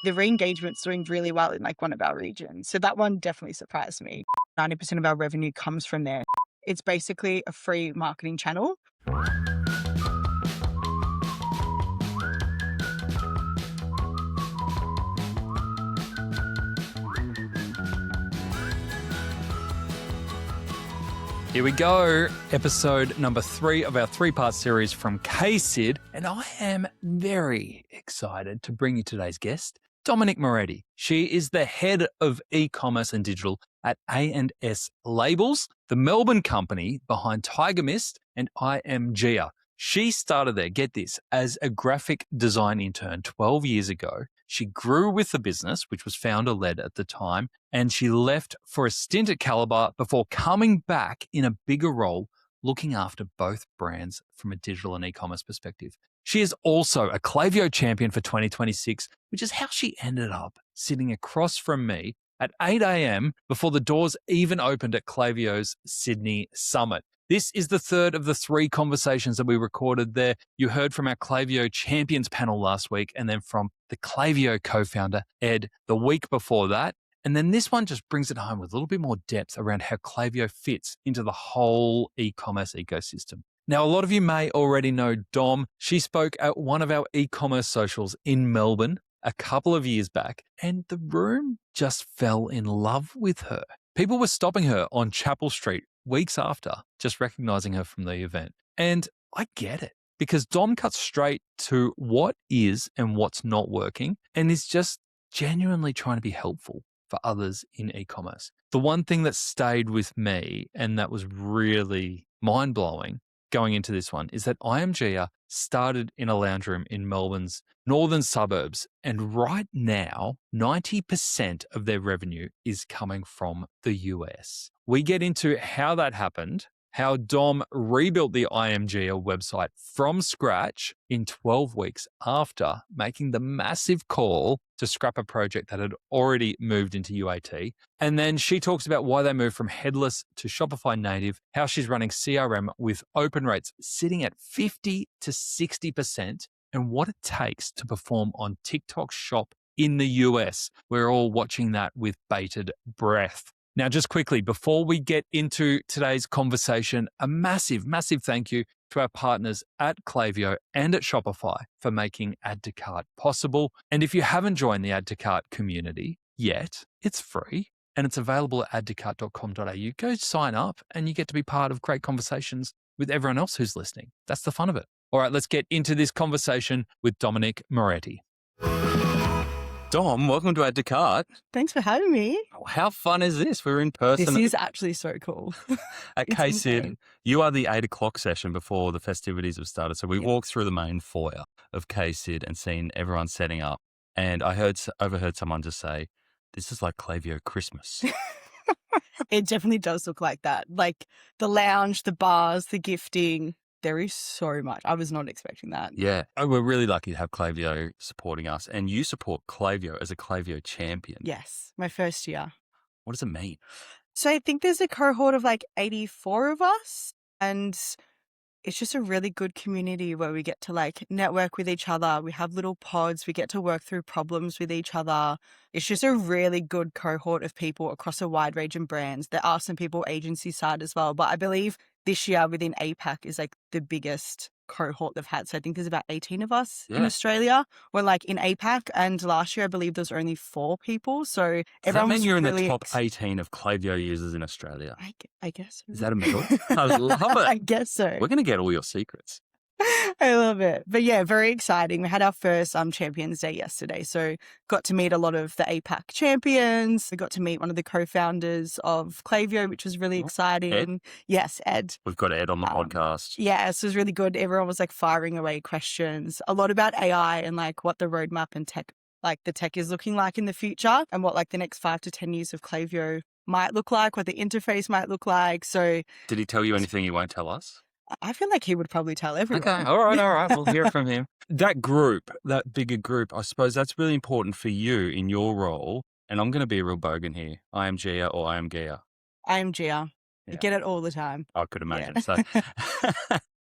The re-engagement's doing really well in like one of our regions. So that one definitely surprised me. 90% of our revenue comes from there. It's basically a free marketing channel. Here we go, episode number 3 of our 3-part series from KSID, and I am very excited to bring you today's guest, Dominic Moretti. She is the head of e-commerce and digital at A&S Labels, the Melbourne company behind Tiger Mist and I.AM.GIA. She started there, get this, as a graphic design intern 12 years ago. She grew with the business, which was founder-led at the time, and she left for a stint at Calibre before coming back in a bigger role, looking after both brands from a digital and e-commerce perspective. She is also a Klaviyo champion for 2026, which is how she ended up sitting across from me at 8 a.m. before the doors even opened at Klaviyo's Sydney Summit. This is the third of the 3 conversations that we recorded there. You heard from our Klaviyo Champions panel last week, and then from the Klaviyo co-founder, Ed, the week before that. And then this one just brings it home with a little bit more depth around how Klaviyo fits into the whole e-commerce ecosystem. Now, a lot of you may already know Dom. She spoke at one of our e-commerce socials in Melbourne a couple of years back, and the room just fell in love with her. People were stopping her on Chapel Street weeks after, just recognizing her from the event. And I get it, because Dom cuts straight to what is and what's not working, and is just genuinely trying to be helpful for others in e-commerce. The one thing that stayed with me, and that was really mind-blowing going into this one, is that I.AM.GIA started in a lounge room in Melbourne's northern suburbs, and right now, 90% of their revenue is coming from the US. We get into how that happened, how Dom rebuilt the I.AM.GIA website from scratch in 12 weeks after making the massive call to scrap a project that had already moved into UAT. And then she talks about why they moved from Headless to Shopify native, how she's running CRM with open rates sitting at 50 to 60%, and what it takes to perform on TikTok Shop in the US. We're all watching that with bated breath. Now, just quickly, before we get into today's conversation, a massive, massive thank you to our partners at Klaviyo and at Shopify for making Add to Cart possible. And if you haven't joined the Add to Cart community yet, it's free and it's available at addtocart.com.au. Go sign up and you get to be part of great conversations with everyone else who's listening. That's the fun of it. All right, let's get into this conversation with Dominic Moretti. Dom, welcome to Add to Cart. Thanks for having me. How fun is this? We're in person. This is actually so cool. At KSID, you are the 8 o'clock session before the festivities have started. So we walked through the main foyer of KSID and seen everyone setting up. And I overheard someone just say, this is like Klaviyo Christmas. It definitely does look like that. Like the lounge, the bars, the gifting. There is so much. I was not expecting that. Yeah. We're really lucky to have Klaviyo supporting us. And you support Klaviyo as a Klaviyo champion. Yes, my first year. What does it mean? So I think there's a cohort of like 84 of us. And it's just a really good community where we get to like network with each other. We have little pods. We get to work through problems with each other. It's just a really good cohort of people across a wide range of brands. There are some people agency side as well. But I believe this year within APAC is like the biggest cohort they've had. So I think there's about 18 of us in Australia. We're like in APAC, and last year I believe there was only 4 people. So Does that mean you're really in the top 18 of Klaviyo users in Australia? I guess so. Is that a medal? I love it. I guess so. We're going to get all your secrets. I love it. But yeah, very exciting. We had our first Champions Day yesterday. So got to meet a lot of the APAC champions. We got to meet one of the co-founders of Klaviyo, which was really exciting. Ed? Yes, Ed. We've got Ed on the podcast. Yeah, so it was really good. Everyone was like firing away questions. A lot about AI and like what the roadmap and tech, like the tech is looking like in the future, and what like the next 5 to 10 years of Klaviyo might look like, what the interface might look like. So did he tell you anything he won't tell us? I feel like he would probably tell everyone. Okay, all right. We'll hear from him. That group, that bigger group, I suppose that's really important for you in your role. And I'm going to be a real bogan here. I.AM.GIA or I.AM.GIA? I.AM.GIA. You get it all the time. I could imagine. Yeah. So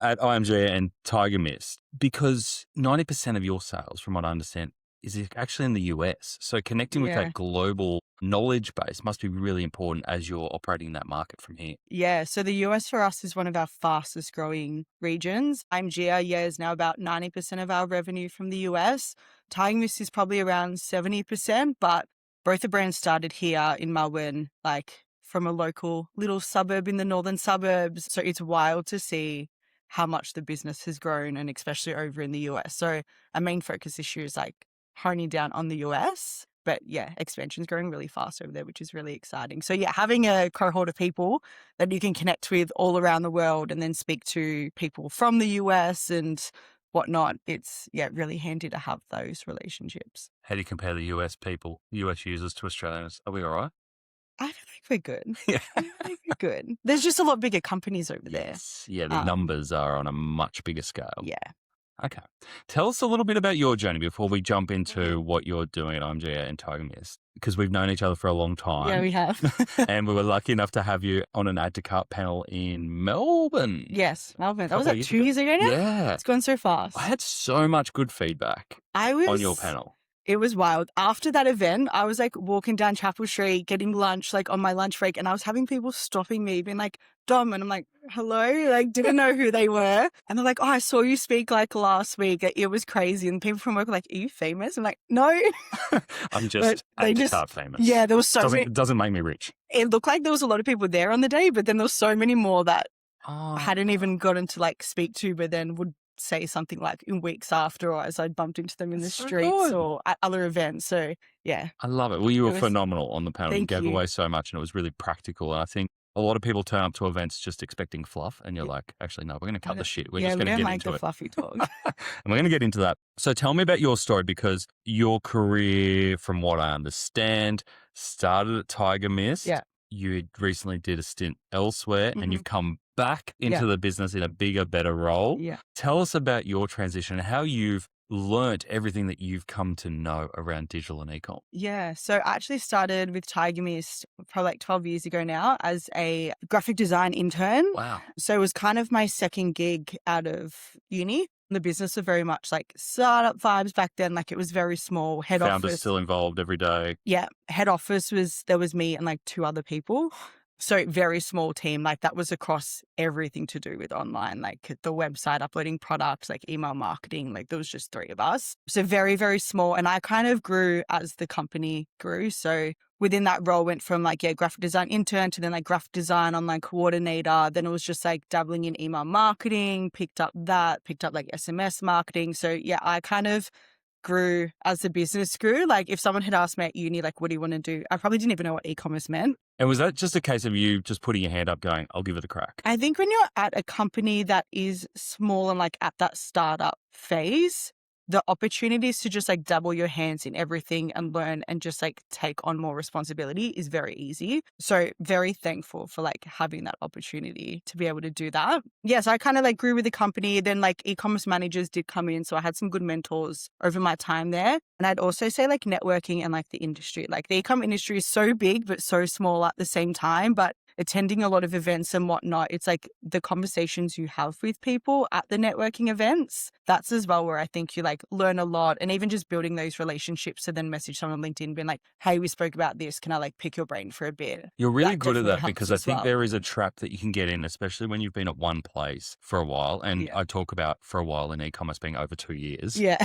at I.AM.GIA and Tiger Mist, because 90% of your sales, from what I understand, is actually in the US. So connecting with Yeah. that global knowledge base must be really important as you're operating that market from here. Yeah. So the US for us is one of our fastest growing regions. I.AM.GIA, is now about 90% of our revenue from the US. Tigermist is probably around 70%, but both the brands started here in Melbourne, like from a local little suburb in the northern suburbs. So it's wild to see how much the business has grown, and especially over in the US. So our main focus this year is like honing down on the US. But yeah, expansion's growing really fast over there, which is really exciting. So yeah, having a cohort of people that you can connect with all around the world and then speak to people from the US and whatnot, it's really handy to have those relationships. How do you compare the US people, US users to Australians? Are we all right? I feel like we're good. Yeah. I feel like we're good. There's just a lot bigger companies over there. Yes. Yeah, the Um, numbers are on a much bigger scale. Yeah. Okay. Tell us a little bit about your journey before we jump into Mhm. what you're doing at I.AM.GIA and Tigermist, because we've known each other for a long Yeah, time. we have. And we were lucky enough to have you on an Add to Cart panel in Melbourne. Yes, Melbourne. That was Couple like years 2 ago? years ago now? Yeah. It's gone so fast. I had so much good feedback on your panel. It was wild. After that event, I was like walking down Chapel Street, getting lunch, like on my lunch break, and I was having people stopping me, being like, Dom, and I'm like, hello, like didn't know who they were. And they're like, oh, I saw you speak like last week. It was crazy. And people from work were like, are you famous? I'm like, no. I'm just Add to Cart famous. Yeah, there was so many. Doesn't make me rich. It looked like there was a lot of people there on the day, but then there was so many more that I hadn't even gotten to like speak to, but then would say something like in weeks after, or as I bumped into them in the streets good. or at other events. So yeah. I love it. Well, you were It was- phenomenal on the panel. You Thank gave you. away so much and it was really practical. And I think a lot of people turn up to events just expecting fluff. And you're like, actually, no, we're going to cut the shit. We're just we going to don't get like into the it. fluffy talk. And we're going to get into that. So tell me about your story, because your career, from what I understand, started at Tigermist. Yeah. You recently did a stint elsewhere and Mhm. you've come back into the business in a bigger, better role. Yeah. Tell us about your transition and how you've learnt everything that you've come to know around digital and e-com. Yeah. So I actually started with Tigermist probably like 12 years ago now as a graphic design intern. Wow. So it was kind of my second gig out of uni. The business was very much like startup vibes back then. Like it was very small. Head Founders office. still involved every day. Yeah. Head office there was me and like 2 other people. So very small team. Like that was across everything to do with online, like the website, uploading products, like email marketing. Like there was just 3 of us. So very, very small. And I kind of grew as the company grew. So within that role went from like, graphic design intern to then like graphic design online coordinator. Then it was just like dabbling in email marketing, picked up like SMS marketing. So yeah, I kind of grew as the business grew. Like if someone had asked me at uni, like, what do you want to do? I probably didn't even know what e-commerce meant. And was that just a case of you just putting your hand up going, I'll give it a crack? I think when you're at a company that is small and like at that startup phase, the opportunities to just like double your hands in everything and learn and just like take on more responsibility is very easy. So very thankful for like having that opportunity to be able to do that. Yes, I kind of like grew with the company. Then like e-commerce managers did come in. So I had some good mentors over my time there. And I'd also say like networking and like the industry, like the e-com industry is so big, but so small at the same time. But attending a lot of events and whatnot, it's like the conversations you have with people at the networking events, that's as well where I think you like learn a lot. And even just building those relationships to then message someone on LinkedIn being like, hey, we spoke about this. Can I like pick your brain for a bit? You're really That good at definitely that, helps because I as think well. there is a trap that you can get in, especially when you've been at one place for a while. And Yeah. I talk about for a while in e-commerce being over 2 years. Yeah.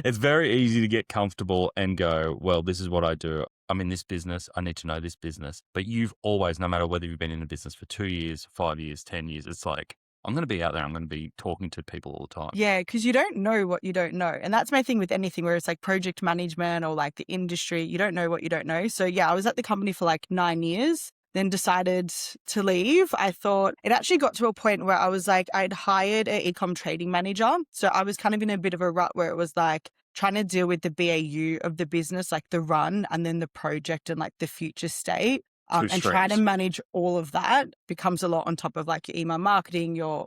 It's very easy to get comfortable and go, well, this is what I do. I'm in this business. I need to know this business. But you've always, no matter whether you've been in a business for 2 years, 5 years, 10 years, it's like, I'm going to be out there. I'm going to be talking to people all the time. Yeah, because you don't know what you don't know. And that's my thing with anything where it's like project management or like the industry. You don't know what you don't know. So yeah, I was at the company for like 9 years, then decided to leave. I thought it actually got to a point where I was like, I'd hired an e-com trading manager. So I was kind of in a bit of a rut where it was like trying to deal with the BAU of the business, like the run and then the project and like the future state. and trying to manage all of that becomes a lot on top of like your email marketing, your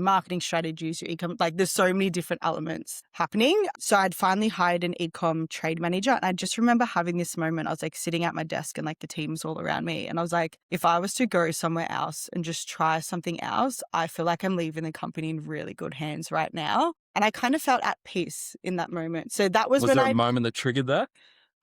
marketing strategies, your e-com. Like there's so many different elements happening. So I'd finally hired an e-com trade manager. And I just remember having this moment. I was like sitting at my desk and like the team's all around me. And I was like, if I was to go somewhere else and just try something else, I feel like I'm leaving the company in really good hands right now. And I kind of felt at peace in that moment. So that was when there a moment that triggered that?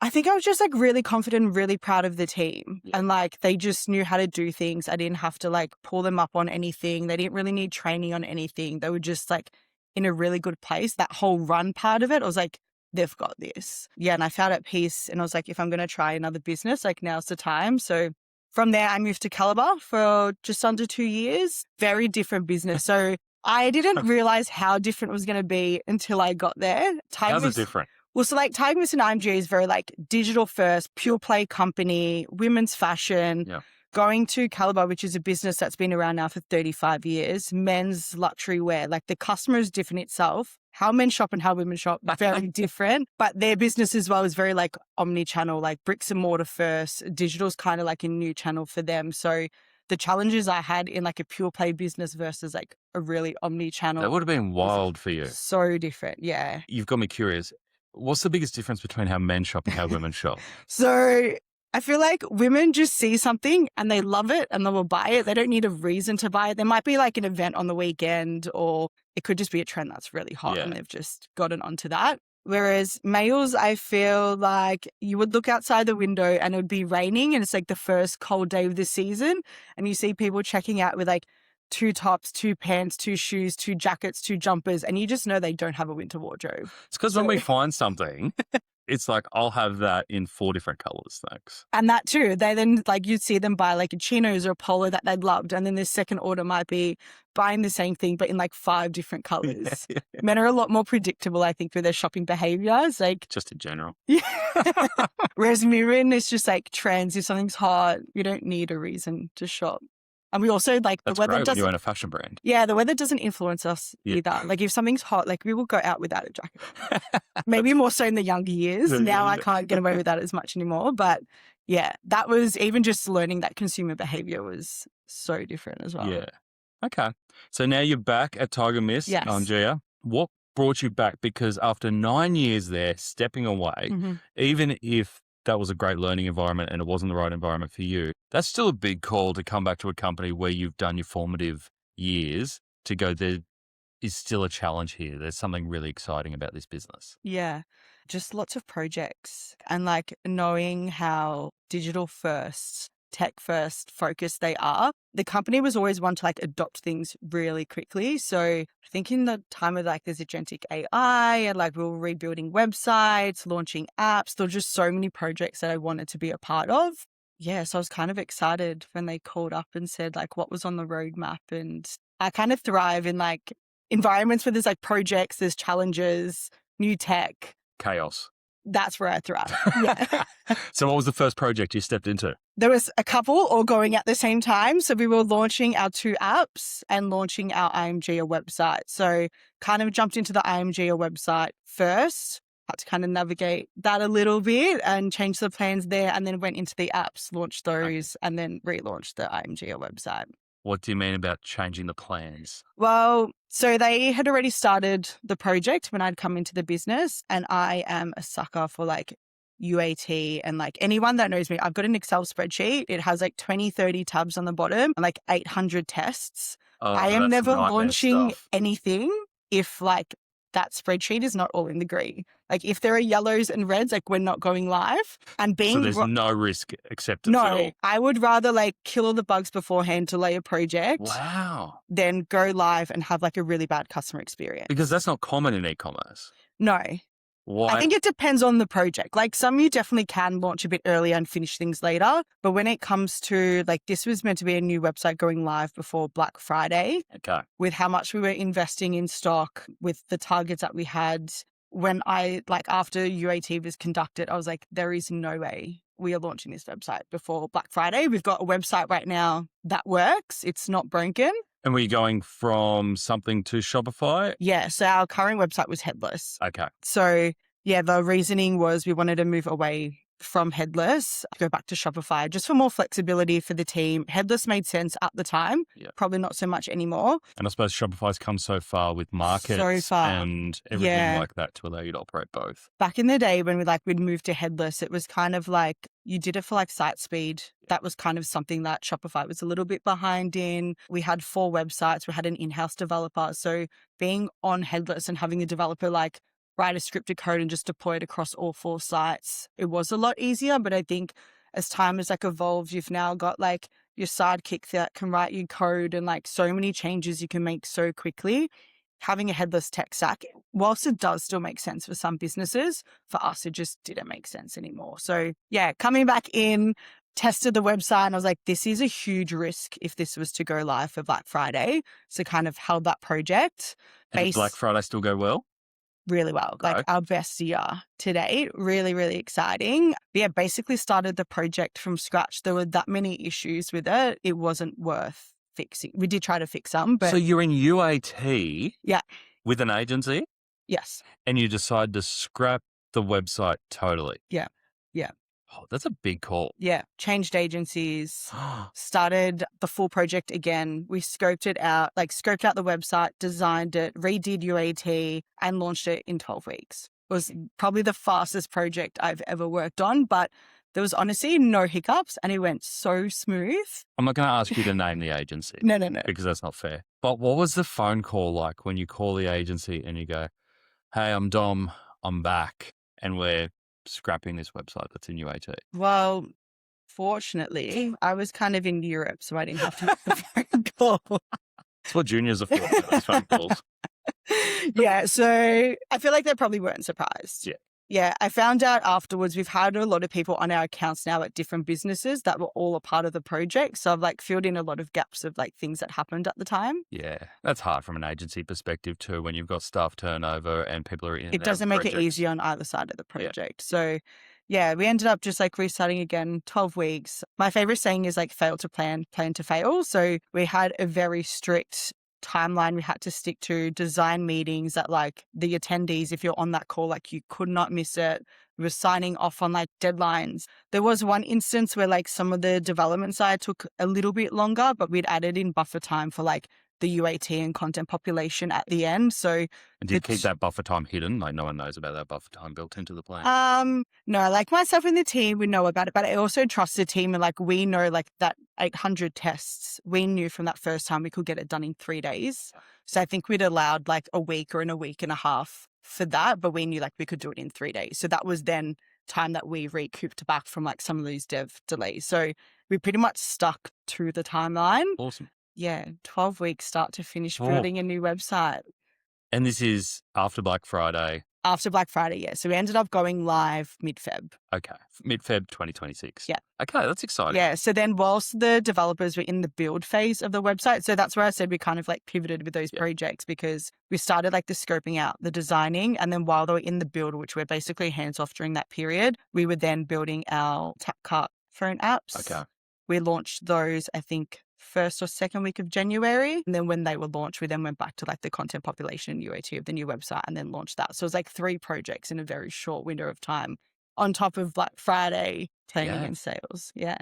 I think I was just like really confident and really proud of the team. Yeah. And like they just knew how to do things. I didn't have to like pull them up on anything. They didn't really need training on anything. They were just like in a really good place. That whole run part of it, I was like, they've got this. Yeah. And I felt at peace. And I was like, if I'm going to try another business, like now's the time. So from there, I moved to Calibre for just under 2 years. Very different business. So I didn't realize how different it was going to be until I got there. How's it different? Well, so like Tigers and I.AM.GIA is very like digital first, pure play company, women's fashion. Yeah. Going to Calibre, which is a business that's been around now for 35 years, men's luxury wear. Like the customer is different itself. How men shop and how women shop, very different. But their business as well is very like omni-channel, like bricks and mortar first. Digital's kind of like a new channel for them. So the challenges I had in like a pure play business versus like a really omni-channel. That would have been wild for you. So different, yeah. You've got me curious. What's the biggest difference between how men shop and how women shop? So I feel like women just see something and they love it and they will buy it. They don't need a reason to buy it. There might be like an event on the weekend or it could just be a trend that's really hot and they've just gotten onto that. Whereas males, I feel like you would look outside the window and it would be raining and it's like the first cold day of the season and you see people checking out with like 2 tops, 2 pants, 2 shoes, 2 jackets, 2 jumpers, and you just know they don't have a winter wardrobe. It's because when we find something, it's like, I'll have that in 4 different colors, thanks. And that too. They then, like, you'd see them buy like a chinos or a polo that they'd loved, and then their second order might be buying the same thing, but in like 5 different colors. Yeah. Men are a lot more predictable, I think, with their shopping behaviors. Like just in general. Yeah. Whereas Mirren is just like trends. If something's hot, you don't need a reason to shop. And we also like the weather doesn't. You own a fashion brand. Yeah, the weather doesn't influence us either. Like if something's hot, like we will go out without a jacket. Maybe more so in the younger years. Now I can't get away with that as much anymore. But yeah, that was even just learning that consumer behavior was so different as well. Yeah. Okay. So now you're back at Tiger Mist on I.AM.GIA. What brought you back? Because after 9 years there, stepping away, even if that was a great learning environment and it wasn't the right environment for you, that's still a big call to come back to a company where you've done your formative years to go, there is still a challenge here. There's something really exciting about this business. Yeah, just lots of projects and like knowing how digital first, tech first focused they are. The company was always one to like adopt things really quickly. So I think in the time of like there's Agentic AI and like we were rebuilding websites, launching apps, there were just so many projects that I wanted to be a part of. Yeah, so I was kind of excited when they called up and said like what was on the roadmap. And I kind of thrive in like environments where there's like projects, there's challenges, new tech. Chaos. That's where I thrive. Yeah. So what was the first project you stepped into? There was a couple all going at the same time. So we were launching our 2 apps and launching our I.AM.GIA website. So kind of jumped into the I.AM.GIA website first, had to kind of navigate that a little bit and change the plans there, and then went into the apps, launched those, and then relaunched the I.AM.GIA website. What do you mean about changing the plans? Well, so they had already started the project when I'd come into the business, and I am a sucker for like UAT, and like anyone that knows me, I've got an Excel spreadsheet. It has like 20, 30 tabs on the bottom and like 800 tests. I am never launching anything if like that spreadsheet is not all in the green. Like if there are yellows and reds, like we're not going live. And being so there's no risk acceptance at all. No, I would rather like kill all the bugs beforehand to lay a project. Wow. Than go live and have like a really bad customer experience. Because that's not common in e-commerce. No. Why? I think it depends on the project. Like some you definitely can launch a bit earlier and finish things later. But when it comes to like this was meant to be a new website going live before Black Friday. Okay. With how much we were investing in stock, with the targets that we had. When I like after UAT was conducted, I was like, there is no way we are launching this website before Black Friday. We've got a website right now that works. It's not broken. And were you going from something to Shopify? Yeah. So our current website was Headless. Okay. So yeah, the reasoning was we wanted to move away from Headless, go back to Shopify just for more flexibility for the team. Headless made sense at the time, probably not so much anymore. And I suppose Shopify's come so far with markets and everything like that to allow you to operate both. Back in the day when we'd moved to Headless, it was kind of like you did it for like site speed. That was kind of something that Shopify was a little bit behind in. We had 4 websites. We had an in-house developer. So being on Headless and having a developer like write a scripted code and just deploy it across all 4 sites, it was a lot easier. But I think as time has like evolved, you've now got like your sidekick that can write you code and like so many changes you can make so quickly. Having a headless tech stack, whilst it does still make sense for some businesses, for us, it just didn't make sense anymore. So yeah, coming back in, tested the website and I was like, this is a huge risk if this was to go live for Black Friday. So kind of held that project. And did Black Friday still go well? Really well. Okay. Like our best year to date. Really, really exciting. But yeah, basically started the project from scratch. There were that many issues with it. It wasn't worth fixing. We did try to fix some, but... So you're in UAT with an agency? Yes. And you decide to scrap the website totally? Yeah. Oh, that's a big call. Yeah. Changed agencies, started the full project again. We scoped out the website, designed it, redid UAT and launched it in 12 weeks. It was probably the fastest project I've ever worked on, but there was honestly no hiccups and it went so smooth. I'm not going to ask you to name the agency. No. Because that's not fair. But what was the phone call like when you call the agency and you go, hey, I'm Dom, I'm back, and we're scrapping this website that's in UAT? Well, fortunately, I was kind of in Europe, so I didn't have to make the phone call. That's what juniors are for, those phone calls. Yeah, so I feel like they probably weren't surprised. Yeah, I found out afterwards we've had a lot of people on our accounts now at different businesses that were all a part of the project. So I've like filled in a lot of gaps of like things that happened at the time. Yeah, that's hard from an agency perspective too, when you've got staff turnover and people are in. It doesn't make it easy on either side of the project. So yeah, we ended up just like restarting again, 12 weeks. My favorite saying is like fail to plan, plan to fail. So we had a very strict timeline we had to stick to, design meetings that like the attendees, if you're on that call, like you could not miss it. We were signing off on like deadlines. There was one instance where like some of the development side took a little bit longer, but we'd added in buffer time for like the UAT and content population at the end. So, and did you keep that buffer time hidden? Like no one knows about that buffer time built into the plan? No, like myself and the team, we know about it, but I also trust the team and like we know like that 800 tests, we knew from that first time we could get it done in 3 days. So I think we'd allowed like a week or in a week and a half for that, but we knew like we could do it in 3 days. So that was then time that we recouped back from like some of these dev delays. So we pretty much stuck to the timeline. Awesome. Yeah, 12 weeks start to finish building a new website. And this is after Black Friday? After Black Friday, yeah. So we ended up going live mid-Feb. Okay, mid-Feb 2026. Yeah. Okay, that's exciting. Yeah, so then whilst the developers were in the build phase of the website, so that's where I said we kind of like pivoted with those projects because we started like the scoping out, the designing, and then while they were in the build, which we're basically hands-off during that period, we were then building our Tapcart phone apps. Okay. We launched those, I think, first or second week of January. And then when they were launched, we then went back to like the content population and UAT of the new website and then launched that. So it was like 3 projects in a very short window of time on top of Black Friday planning and sales. Yeah.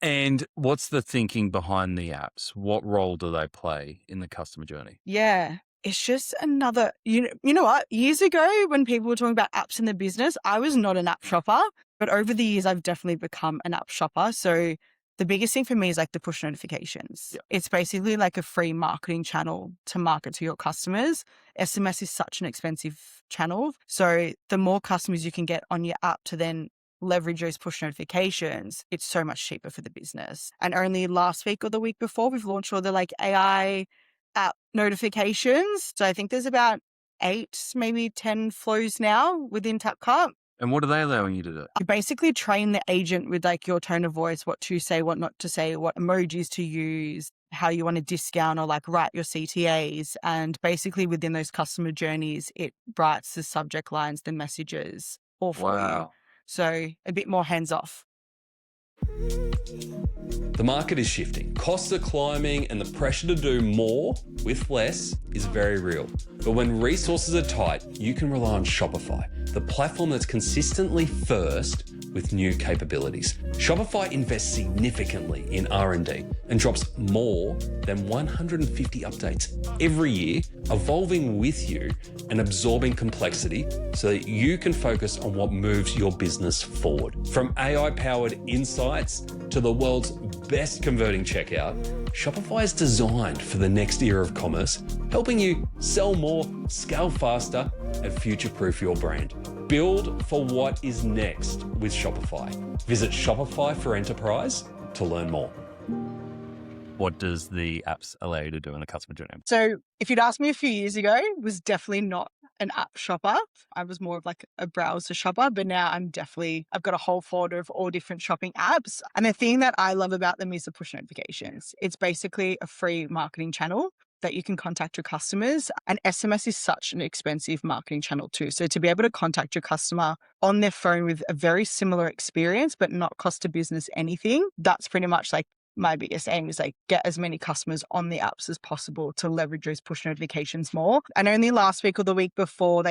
And what's the thinking behind the apps? What role do they play in the customer journey? Yeah. It's just another, you know what? Years ago, when people were talking about apps in the business, I was not an app shopper, but over the years, I've definitely become an app shopper. So the biggest thing for me is like the push notifications. Yep. It's basically like a free marketing channel to market to your customers. SMS is such an expensive channel. So the more customers you can get on your app to then leverage those push notifications, it's so much cheaper for the business. And only last week or the week before, we've launched all the like AI app notifications. So I think there's about 8, maybe 10 flows now within Tapcart. And what are they allowing you to do? You basically train the agent with like your tone of voice, what to say, what not to say, what emojis to use, how you want to discount or like write your CTAs. And basically within those customer journeys, it writes the subject lines, the messages, all for you. So a bit more hands off. The market is shifting, costs are climbing, and the pressure to do more with less is very real. But when resources are tight, you can rely on Shopify, the platform that's consistently first with new capabilities. Shopify invests significantly in R&D and drops more than 150 updates every year, evolving with you and absorbing complexity so that you can focus on what moves your business forward. From AI-powered insights to the world's best converting checkout, Shopify is designed for the next era of commerce, helping you sell more, scale faster, and future-proof your brand. Build for what is next with Shopify. Visit Shopify for Enterprise to learn more. What does the apps allow you to do in the customer journey? So if you'd asked me a few years ago, it was definitely not an app shopper. I was more of like a browser shopper, but now I've got a whole folder of all different shopping apps. And the thing that I love about them is the push notifications. It's basically a free marketing channel that you can contact your customers. And SMS is such an expensive marketing channel too. So to be able to contact your customer on their phone with a very similar experience, but not cost a business anything, that's pretty much like my biggest aim is like get as many customers on the apps as possible to leverage those push notifications more. And only last week or the week before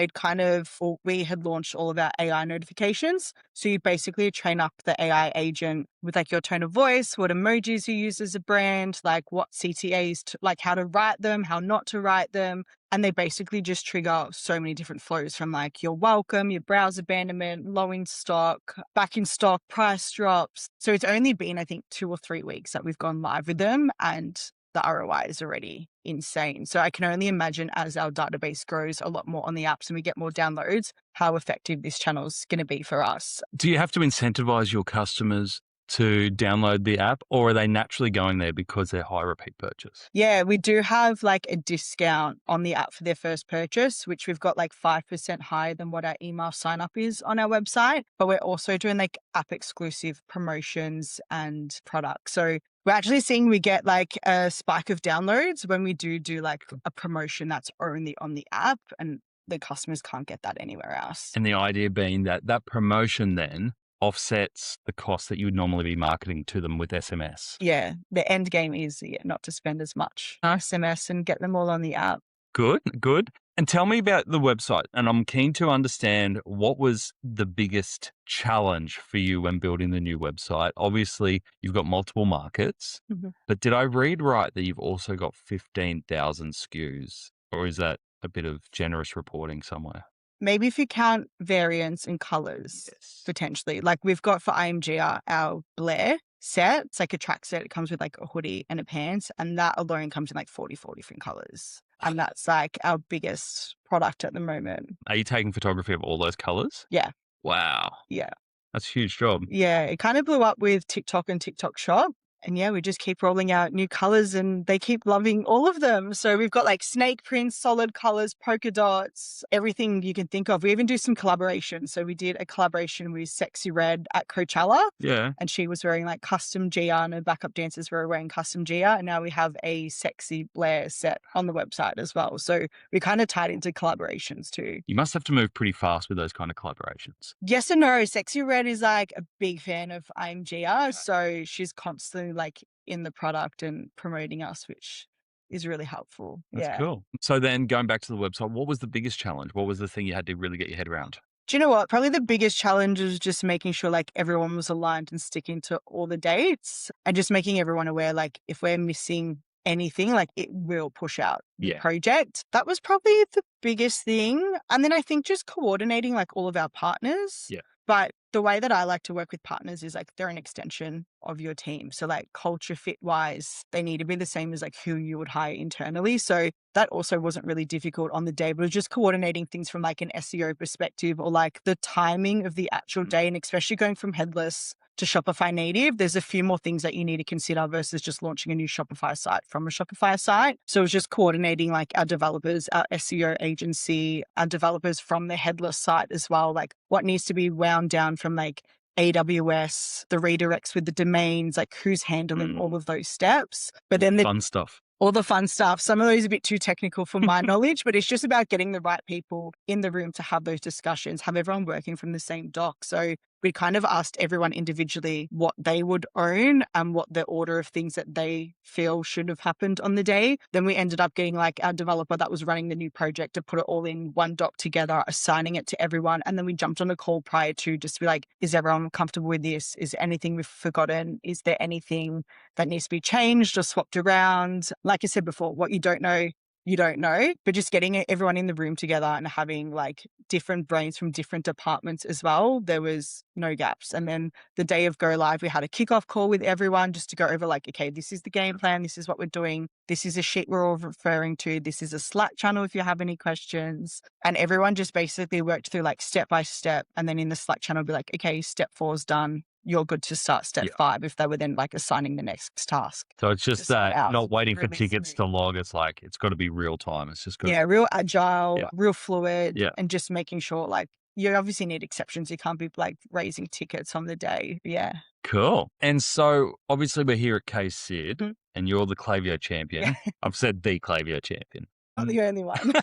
we had launched all of our AI notifications. So you basically train up the AI agent with like your tone of voice, what emojis you use as a brand, like what CTAs, like how to write them, how not to write them. And they basically just trigger so many different flows from like your welcome, your browse abandonment, low in stock, back in stock, price drops. So it's only been, I think, 2 or 3 weeks that we've gone live with them and the ROI is already insane. So I can only imagine as our database grows a lot more on the apps and we get more downloads, how effective this channel is going to be for us. Do you have to incentivize your customers to download the app, or are they naturally going there because they're high repeat purchase? Yeah, we do have like a discount on the app for their first purchase, which we've got like 5% higher than what our email sign up is on our website. But we're also doing like app exclusive promotions and products. So we're actually seeing we get like a spike of downloads when we do like a promotion that's only on the app, and the customers can't get that anywhere else. And the idea being that that promotion then offsets the cost that you would normally be marketing to them with SMS. Yeah, the end game is not to spend as much SMS and get them all on the app. Good, good. And tell me about the website. And I'm keen to understand what was the biggest challenge for you when building the new website. Obviously, you've got multiple markets, but did I read right that you've also got 15,000 SKUs? Or is that a bit of generous reporting somewhere? Maybe if you count variants and colors, potentially. Like we've got for I.AM.GIA, our Blair set. It's like a track set. It comes with like a hoodie and a pants. And that alone comes in like 44 different colors. And that's like our biggest product at the moment. Are you taking photography of all those colors? Yeah. Wow. Yeah. That's a huge job. Yeah. It kind of blew up with TikTok and TikTok Shop. And yeah, we just keep rolling out new colors and they keep loving all of them. So we've got like snake prints, solid colors, polka dots, everything you can think of. We even do some collaborations. So we did a collaboration with Sexy Red at Coachella. Yeah. And she was wearing like custom Gia and her backup dancers were wearing custom Gia. And now we have a sexy Blair set on the website as well. So we kind of tied into collaborations too. You must have to move pretty fast with those kind of collaborations. Yes and no. Sexy Red is like a big fan of I.AM.GIA. So she's constantly like in the product and promoting us, which is really helpful. That's cool. So then going back to the website, what was the biggest challenge? What was the thing you had to really get your head around? Do you know what? Probably the biggest challenge was just making sure like everyone was aligned and sticking to all the dates and just making everyone aware, like if we're missing anything, like it will push out the project. That was probably the biggest thing. And then I think just coordinating like all of our partners. Yeah. But the way that I like to work with partners is like they're an extension of your team. So like culture fit wise, they need to be the same as like who you would hire internally. So that also wasn't really difficult on the day, but it was just coordinating things from like an SEO perspective or like the timing of the actual day. And especially going from Headless to Shopify native, there's a few more things that you need to consider versus just launching a new Shopify site from a Shopify site. So it's just coordinating like our developers, our SEO agency, our developers from the Headless site as well, like what needs to be wound down from like AWS, the redirects with the domains, like who's handling all of those steps. But then fun stuff. All the fun stuff. Some of those are a bit too technical for my knowledge, but it's just about getting the right people in the room to have those discussions, have everyone working from the same doc. So we kind of asked everyone individually what they would own and what the order of things that they feel should have happened on the day. Then we ended up getting like our developer that was running the new project to put it all in one doc together, assigning it to everyone. And then we jumped on a call prior to just to be like, is everyone comfortable with this? Is there anything we've forgotten? Is there anything that needs to be changed or swapped around? Like I said before, what you don't know, you don't know, but just getting everyone in the room together and having like different brains from different departments as well, there was no gaps. And then the day of go live, we had a kickoff call with everyone just to go over like, okay, this is the game plan. This is what we're doing. This is a sheet we're all referring to. This is a Slack channel if you have any questions. And everyone just basically worked through like step by step. And then in the Slack channel, be like, okay, step 4 is done. You're good to start step 5 if they were then like assigning the next task. So it's just that not waiting for tickets to log. It's like, it's got to be real time. It's just got real agile, real fluid, Yeah. and just making sure like you obviously need exceptions. You can't be like raising tickets on the day. Yeah. Cool. And so obviously we're here at KCID and you're the Klaviyo champion. I've said the Klaviyo champion. I'm the only one.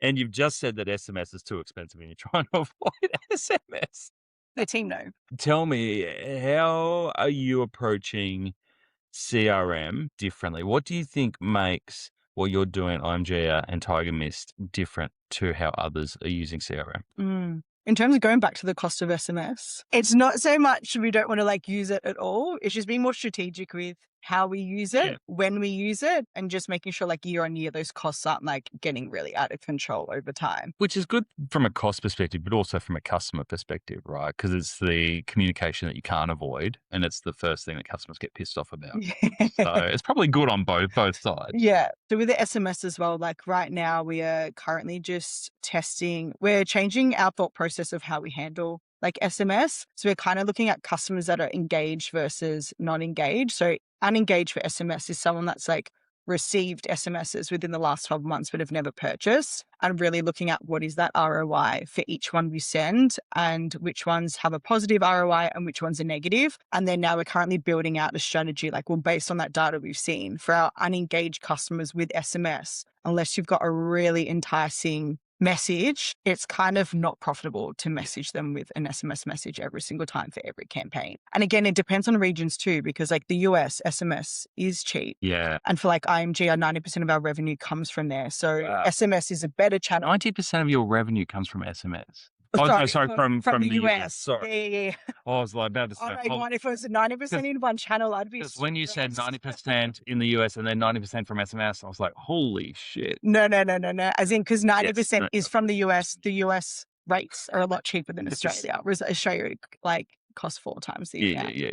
And you've just said that SMS is too expensive and you're trying to avoid SMS. The team know. Tell me, how are you approaching CRM differently? What do you think makes what you're doing at I.AM.GIA and Tiger Mist different to how others are using CRM? In terms of going back to the cost of SMS, it's not so much we don't want to like use it at all. It's just being more strategic with how we use it, when we use it, and just making sure like year on year, those costs aren't like getting really out of control over time. Which is good from a cost perspective, but also from a customer perspective, right? Because it's the communication that you can't avoid. And it's the first thing that customers get pissed off about. So it's probably good on both sides. Yeah. So with the SMS as well, like right now we are currently just testing, we're changing our thought process of how we handle like SMS. So we're kind of looking at customers that are engaged versus not engaged. So unengaged for SMS is someone that's like received SMSs within the last 12 months but have never purchased, and really looking at what is that ROI for each one we send and which ones have a positive ROI and which ones are negative. And then now we're currently building out a strategy like, well, based on that data we've seen for our unengaged customers with SMS, unless you've got a really enticing message, it's kind of not profitable to message them with an SMS message every single time for every campaign. And again, it depends on regions too, because like the US SMS is cheap. Yeah. And for like I.AM.GIA, 90% of our revenue comes from there. So SMS is a better channel. 90% of your revenue comes from SMS. Sorry, from the US. Sorry. Yeah. I was like, about to say. If it was 90% in one channel, I'd be. Because when you said 90% in the US and then 90% from SMS, I was like, holy shit. No. As in, because 90% is from the US. The US rates are a lot cheaper than Australia. Whereas Australia like costs 4 times the amount. Yeah.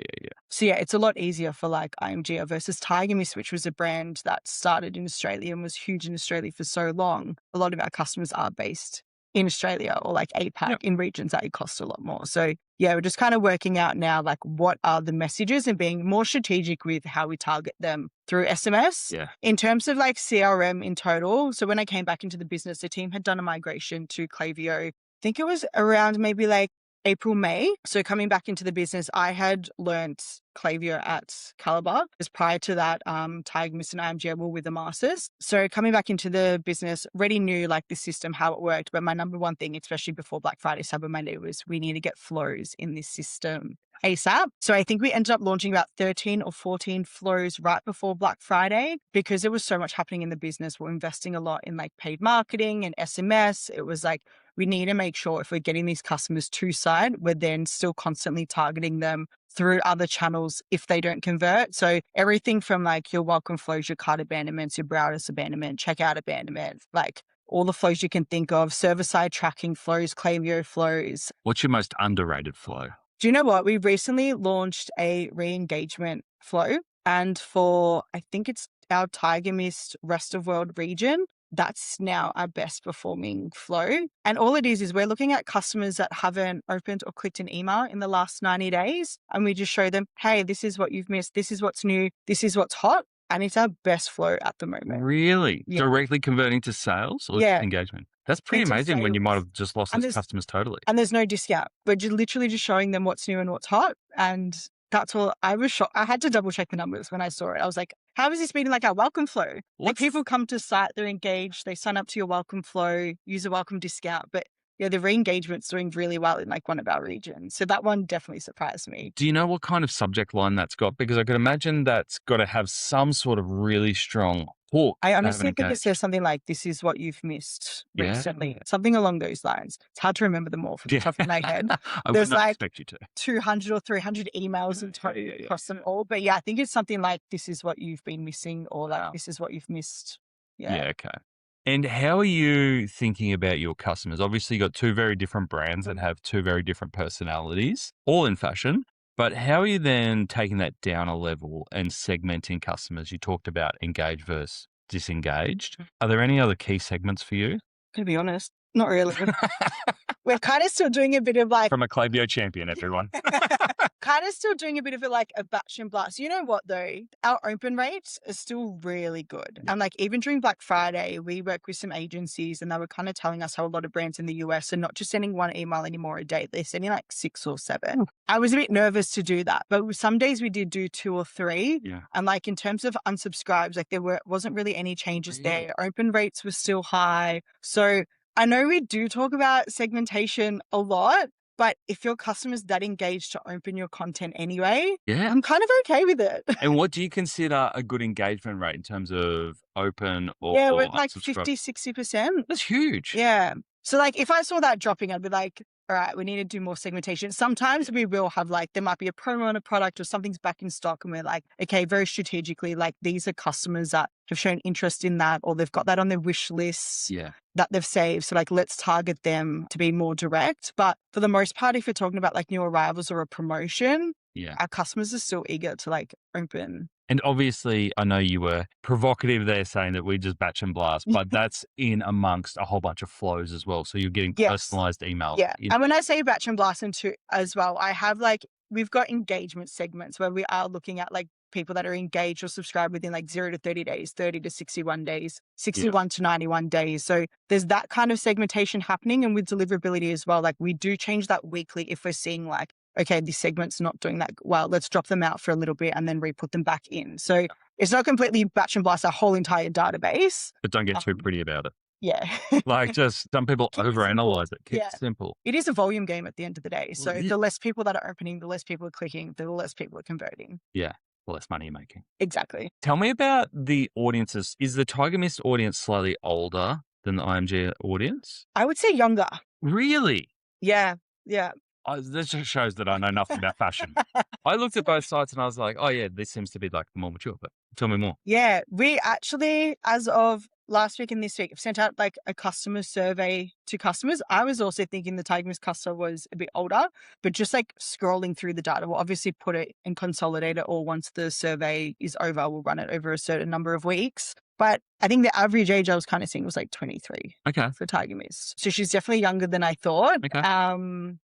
So yeah, it's a lot easier for like I.AM.GIA versus Tiger Mist, which was a brand that started in Australia and was huge in Australia for so long. A lot of our customers are based in Australia or like APAC in regions that it costs a lot more. So yeah, we're just kind of working out now, like what are the messages and being more strategic with how we target them through SMS. Yeah. In terms of like CRM in total. So when I came back into the business, the team had done a migration to Klaviyo. I think it was around maybe like April, May. So coming back into the business, I had learnt Klaviyo at Calibre. Because prior to that, Tiger Mist and I.AM.GIA were with the masters. So coming back into the business, already knew like the system, how it worked. But my number one thing, especially before Black Friday, Cyber Monday, was we need to get flows in this system ASAP. So I think we ended up launching about 13 or 14 flows right before Black Friday because there was so much happening in the business. We're investing a lot in like paid marketing and SMS. It was like, we need to make sure if we're getting these customers to site, we're then still constantly targeting them through other channels if they don't convert. So everything from like your welcome flows, your cart abandonments, your browse abandonment, checkout abandonment, like all the flows you can think of, server-side tracking flows, Klaviyo flows. What's your most underrated flow? Do you know what? We recently launched a re-engagement flow. And for, I think it's our Tiger Mist rest of world region, that's now our best performing flow. And all it is we're looking at customers that haven't opened or clicked an email in the last 90 days. And we just show them, hey, this is what you've missed. This is what's new. This is what's hot. And it's our best flow at the moment. Really? Yeah. Directly converting to sales or engagement? That's pretty amazing when you might have just lost those customers totally. And there's no discount. We're just literally just showing them what's new and what's hot. And that's all. I was shocked. I had to double check the numbers when I saw it. I was like, how is this beating like our welcome flow? Like people come to site, they're engaged, they sign up to your welcome flow, use a welcome discount. But Yeah, the re-engagement's doing really well in like one of our regions. So that one definitely surprised me. Do you know what kind of subject line that's got? Because I could imagine that's got to have some sort of really strong hook. I to have it honestly think it says engaged. something like, this is what you've missed Yeah. recently. Something along those lines. It's hard to remember them all from the top of my head. I would There's not like expect you to. 200 or 300 emails in total across them all. But yeah, I think it's something like, this is what you've been missing, or like, Wow. this is what you've missed. Yeah, okay. And how are you thinking about your customers? Obviously, you've got two very different brands that have two very different personalities, all in fashion. But how are you then taking that down a level and segmenting customers? You talked about engaged versus disengaged. Are there any other key segments for you? To be honest, not really. We're kind of still doing a bit of like, From a Klaviyo champion, everyone. kind of still doing a bit of it like a batch and blast. You know what though? Our open rates are still really good. And like even during Black Friday, we work with some agencies and they were kind of telling us how a lot of brands in the US are not just sending one email anymore a day. They're sending like 6 or 7. I was a bit nervous to do that, but some days we did do 2 or 3. Yeah. And like in terms of unsubscribes, like wasn't really any changes there. Open rates were still high. So I know we do talk about segmentation a lot, but if your customer's that engaged to open your content anyway, I'm kind of okay with it. And what do you consider a good engagement rate in terms of open or Yeah, we're like unsubscribe? 50-60%. That's huge. Yeah. So like if I saw that dropping, I'd be like, all right, we need to do more segmentation. Sometimes we will have like, there might be a promo on a product or something's back in stock and we're like, okay, very strategically, like these are customers that have shown interest in that, or they've got that on their wish lists that they've saved. So like, let's target them to be more direct. But for the most part, if you're talking about like new arrivals or a promotion, our customers are still eager to like open. And obviously, I know you were provocative there saying that we just batch and blast, but that's in amongst a whole bunch of flows as well. So you're getting personalized emails. Yeah. And when I say batch and blast into as well, I have like, we've got engagement segments where we are looking at like people that are engaged or subscribed within like 0 to 30 days, 30 to 61 days, 61 to 91 days. So there's that kind of segmentation happening. And with deliverability as well, like we do change that weekly if we're seeing like, okay, this segment's not doing that well, let's drop them out for a little bit and then re-put them back in. So it's not completely batch and blast our whole entire database. But don't get too pretty about it. Yeah. Like just some people overanalyze it. Keep it simple. It is a volume game at the end of the day. So the less people that are opening, the less people are clicking, the less people are converting. Yeah. The less money you're making. Exactly. Tell me about the audiences. Is the Tiger Mist audience slightly older than the I.AM.GIA audience? I would say younger. Really? Yeah. This just shows that I know nothing about fashion. I looked at both sites and I was like, oh yeah, this seems to be like more mature, but tell me more. Yeah, we actually, as of last week and this week, have sent out like a customer survey to customers. I was also thinking the Tiger Mist customer was a bit older, but just like scrolling through the data, we'll obviously put it and consolidate it all once the survey is over. We'll run it over a certain number of weeks. But I think the average age I was kind of seeing was like 23 for Tiger Mist. So she's definitely younger than I thought.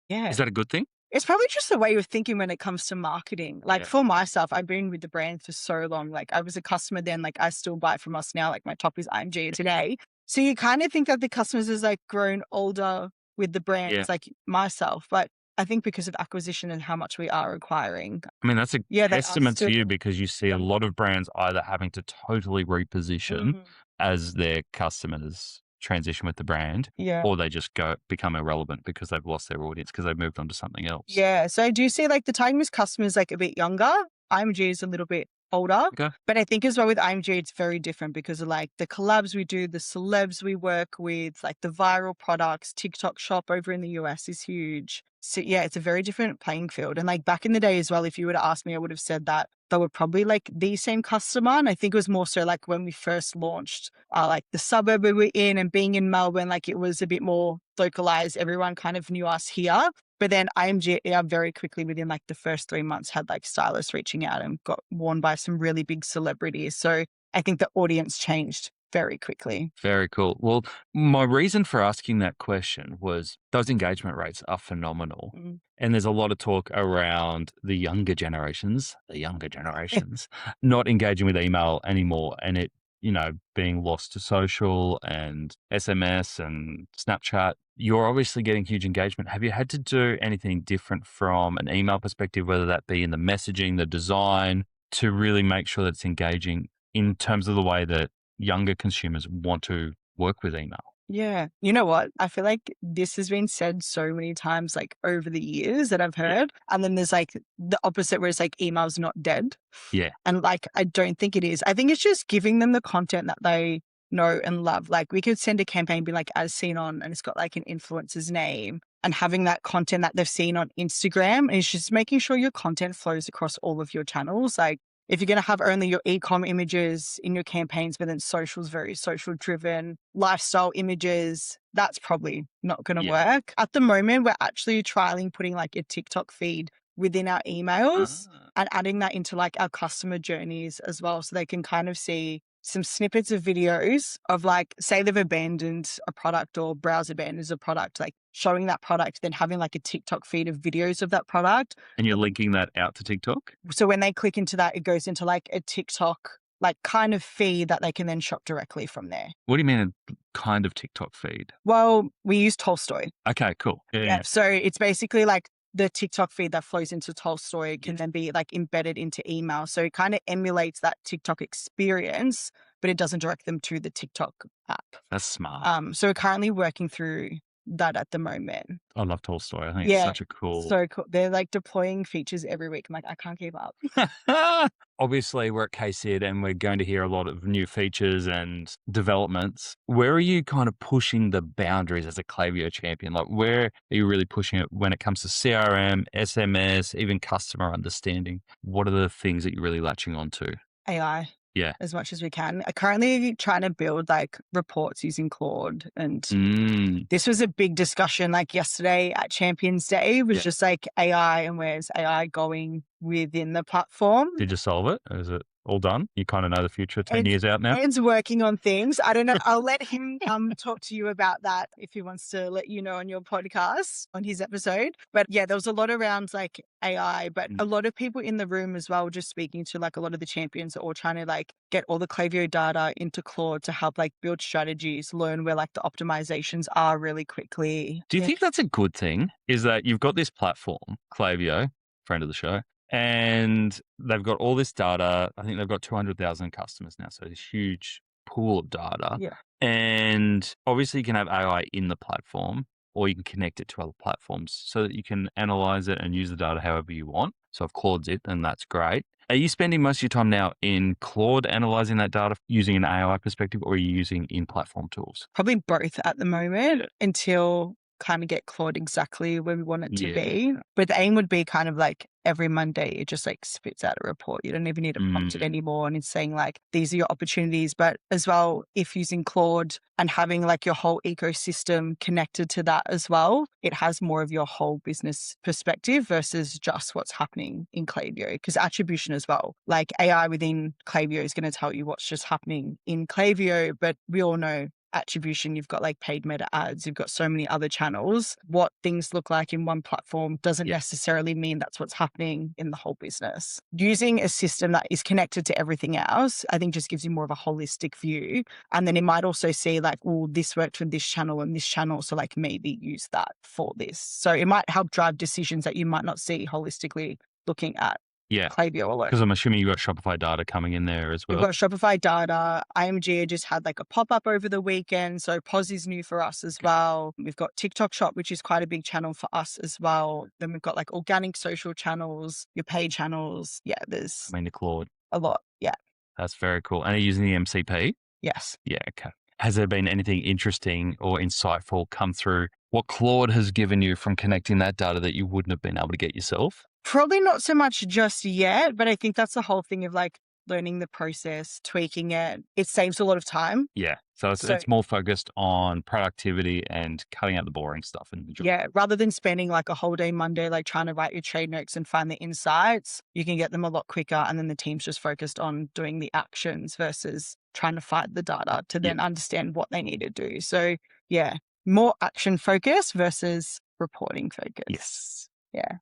Yeah. Is that a good thing? It's probably just the way of thinking when it comes to marketing. Like for myself, I've been with the brand for so long. Like I was a customer then, like I still buy from us now. Like my top is I.AM.GIA today. So you kind of think that the customers has like grown older with the brands, like myself. But I think because of acquisition and how much we are acquiring. I mean, that's a testament to you because you see a lot of brands either having to totally reposition as their customers transition with the brand or they just become irrelevant because they've lost their audience because they've moved on to something else. Yeah. So I do see like the Tiger Mist customers like a bit younger. I.AM.GIA is a little bit older. But I think as well with I.AM.GIA, it's very different because of like the collabs we do, the celebs we work with, like the viral products. TikTok shop over in the US is huge. So yeah, it's a very different playing field. And like back in the day as well, if you were to ask me, I would have said that they were probably like the same customer. And I think it was more so like when we first launched, like the suburb we were in and being in Melbourne, like it was a bit more localized. Everyone kind of knew us here. But then I.AM.GIA very quickly within like the first 3 months had like stylists reaching out and got worn by some really big celebrities. So I think the audience changed very quickly. Very cool. Well, my reason for asking that question was those engagement rates are phenomenal. And there's a lot of talk around the younger generations not engaging with email anymore and it, being lost to social and SMS and Snapchat. You're obviously getting huge engagement. Have you had to do anything different from an email perspective, whether that be in the messaging, the design, to really make sure that it's engaging in terms of the way that younger consumers want to work with email? Yeah. You know what? I feel like this has been said so many times, like over the years that I've heard. And then there's like the opposite where it's like email's not dead. Yeah. And like, I don't think it is. I think it's just giving them the content that they know and love. Like we could send a campaign, be like, as seen on, and it's got like an influencer's name, and having that content that they've seen on Instagram. And it's just making sure your content flows across all of your channels. Like if you're going to have only your e-com images in your campaigns, but then social's very social driven, lifestyle images, that's probably not going to work. At the moment, we're actually trialing putting like a TikTok feed within our emails and adding that into like our customer journeys as well. So they can kind of see some snippets of videos of like, say they've abandoned a product or browse abandons a product, like showing that product, then having like a TikTok feed of videos of that product. And you're linking that out to TikTok? So when they click into that, it goes into like a TikTok like kind of feed that they can then shop directly from there. What do you mean a kind of TikTok feed? Well, we use Tolstoy. Okay, cool. Yeah. So it's basically like the TikTok feed that flows into Tolstoy can then be like embedded into email. So it kind of emulates that TikTok experience, but it doesn't direct them to the TikTok app. That's smart. So we're currently working through that at the moment. I love Tolstoy. I think it's such a cool. So cool. They're like deploying features every week. I'm like, I can't keep up. Obviously, we're at KCID and we're going to hear a lot of new features and developments. Where are you kind of pushing the boundaries as a Klaviyo champion? Like, where are you really pushing it when it comes to CRM, SMS, even customer understanding? What are the things that you're really latching onto? AI. Yeah. As much as we can. I'm currently trying to build like reports using Claude. And this was a big discussion like yesterday at Champions Day. It was just like AI and where's AI going within the platform. Did you solve it? Is it all done? You kind of know the future 10 years out now? It's working on things. I don't know. I'll let him talk to you about that if he wants to let you know on your podcast, on his episode. But yeah, there was a lot around like AI, but a lot of people in the room as well, just speaking to like a lot of the champions are all trying to like get all the Klaviyo data into Claude to help like build strategies, learn where like the optimizations are really quickly. Do you think that's a good thing? Is that you've got this platform, Klaviyo, friend of the show, and they've got all this data. I think they've got 200,000 customers now. So it's a huge pool of data. Yeah. And obviously you can have AI in the platform or you can connect it to other platforms so that you can analyze it and use the data however you want. So if Claude's it, then that's great. Are you spending most of your time now in Claude analyzing that data using an AI perspective, or are you using in-platform tools? Probably both at the moment until kind of get Claude exactly where we want it to be. But the aim would be kind of like every Monday, it just like spits out a report. You don't even need to prompt it anymore. And it's saying like, these are your opportunities. But as well, if using Claude and having like your whole ecosystem connected to that as well, it has more of your whole business perspective versus just what's happening in Klaviyo. Because attribution as well, like AI within Klaviyo is going to tell you what's just happening in Klaviyo. But we all know attribution, you've got like paid meta ads, you've got so many other channels. What things look like in one platform doesn't necessarily mean that's what's happening in the whole business. Using a system that is connected to everything else, I think just gives you more of a holistic view. And then it might also see like, well, this worked for this channel and this channel, so like maybe use that for this. So it might help drive decisions that you might not see holistically looking at Klaviyo alone. Because I'm assuming you've got Shopify data coming in there as well. We've got Shopify data. I.AM.GIA just had like a pop-up over the weekend. So POS is new for us as well. We've got TikTok Shop, which is quite a big channel for us as well. Then we've got like organic social channels, your paid channels. Yeah, there's I mean, the Claude. A lot. Yeah. That's very cool. And are you using the MCP? Yes. Yeah, okay. Has there been anything interesting or insightful come through what Claude has given you from connecting that data that you wouldn't have been able to get yourself? Probably not so much just yet, but I think that's the whole thing of like learning the process, tweaking it. It saves a lot of time. Yeah. So it's more focused on productivity and cutting out the boring stuff. Yeah. Rather than spending like a whole day Monday, like trying to write your trade notes and find the insights, you can get them a lot quicker. And then the team's just focused on doing the actions versus trying to fight the data to then understand what they need to do. So yeah, more action focus versus reporting focus. Yes. Yeah.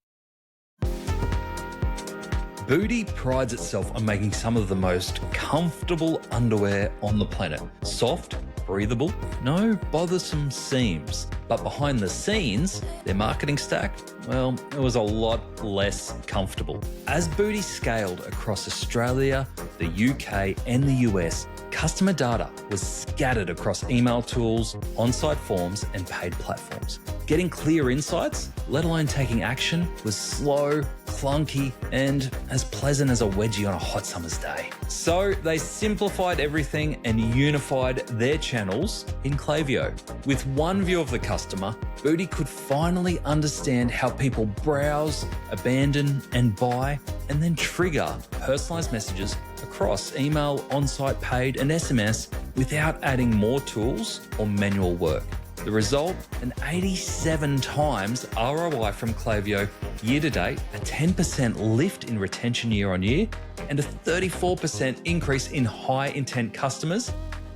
Booty prides itself on making some of the most comfortable underwear on the planet. Soft, breathable, no bothersome seams. But behind the scenes, their marketing stack, well, it was a lot less comfortable. As Booty scaled across Australia, the UK and the US, Customer data was scattered across email tools, on-site forms, and paid platforms. Getting clear insights, let alone taking action, was slow, clunky, and as pleasant as a wedgie on a hot summer's day. So they simplified everything and unified their channels in Klaviyo. With one view of the customer, Booty could finally understand how people browse, abandon, and buy, and then trigger personalized messages across email, on-site paid, and SMS without adding more tools or manual work. The result, an 87 times ROI from Klaviyo year to date, a 10% lift in retention year on year, and a 34% increase in high intent customers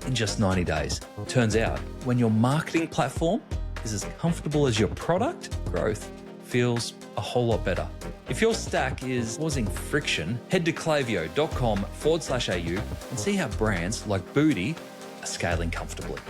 in just 90 days. Turns out, when your marketing platform is as comfortable as your product, growth feels a whole lot better. If your stack is causing friction, head to klaviyo.com/au and see how brands like Booty are scaling comfortably.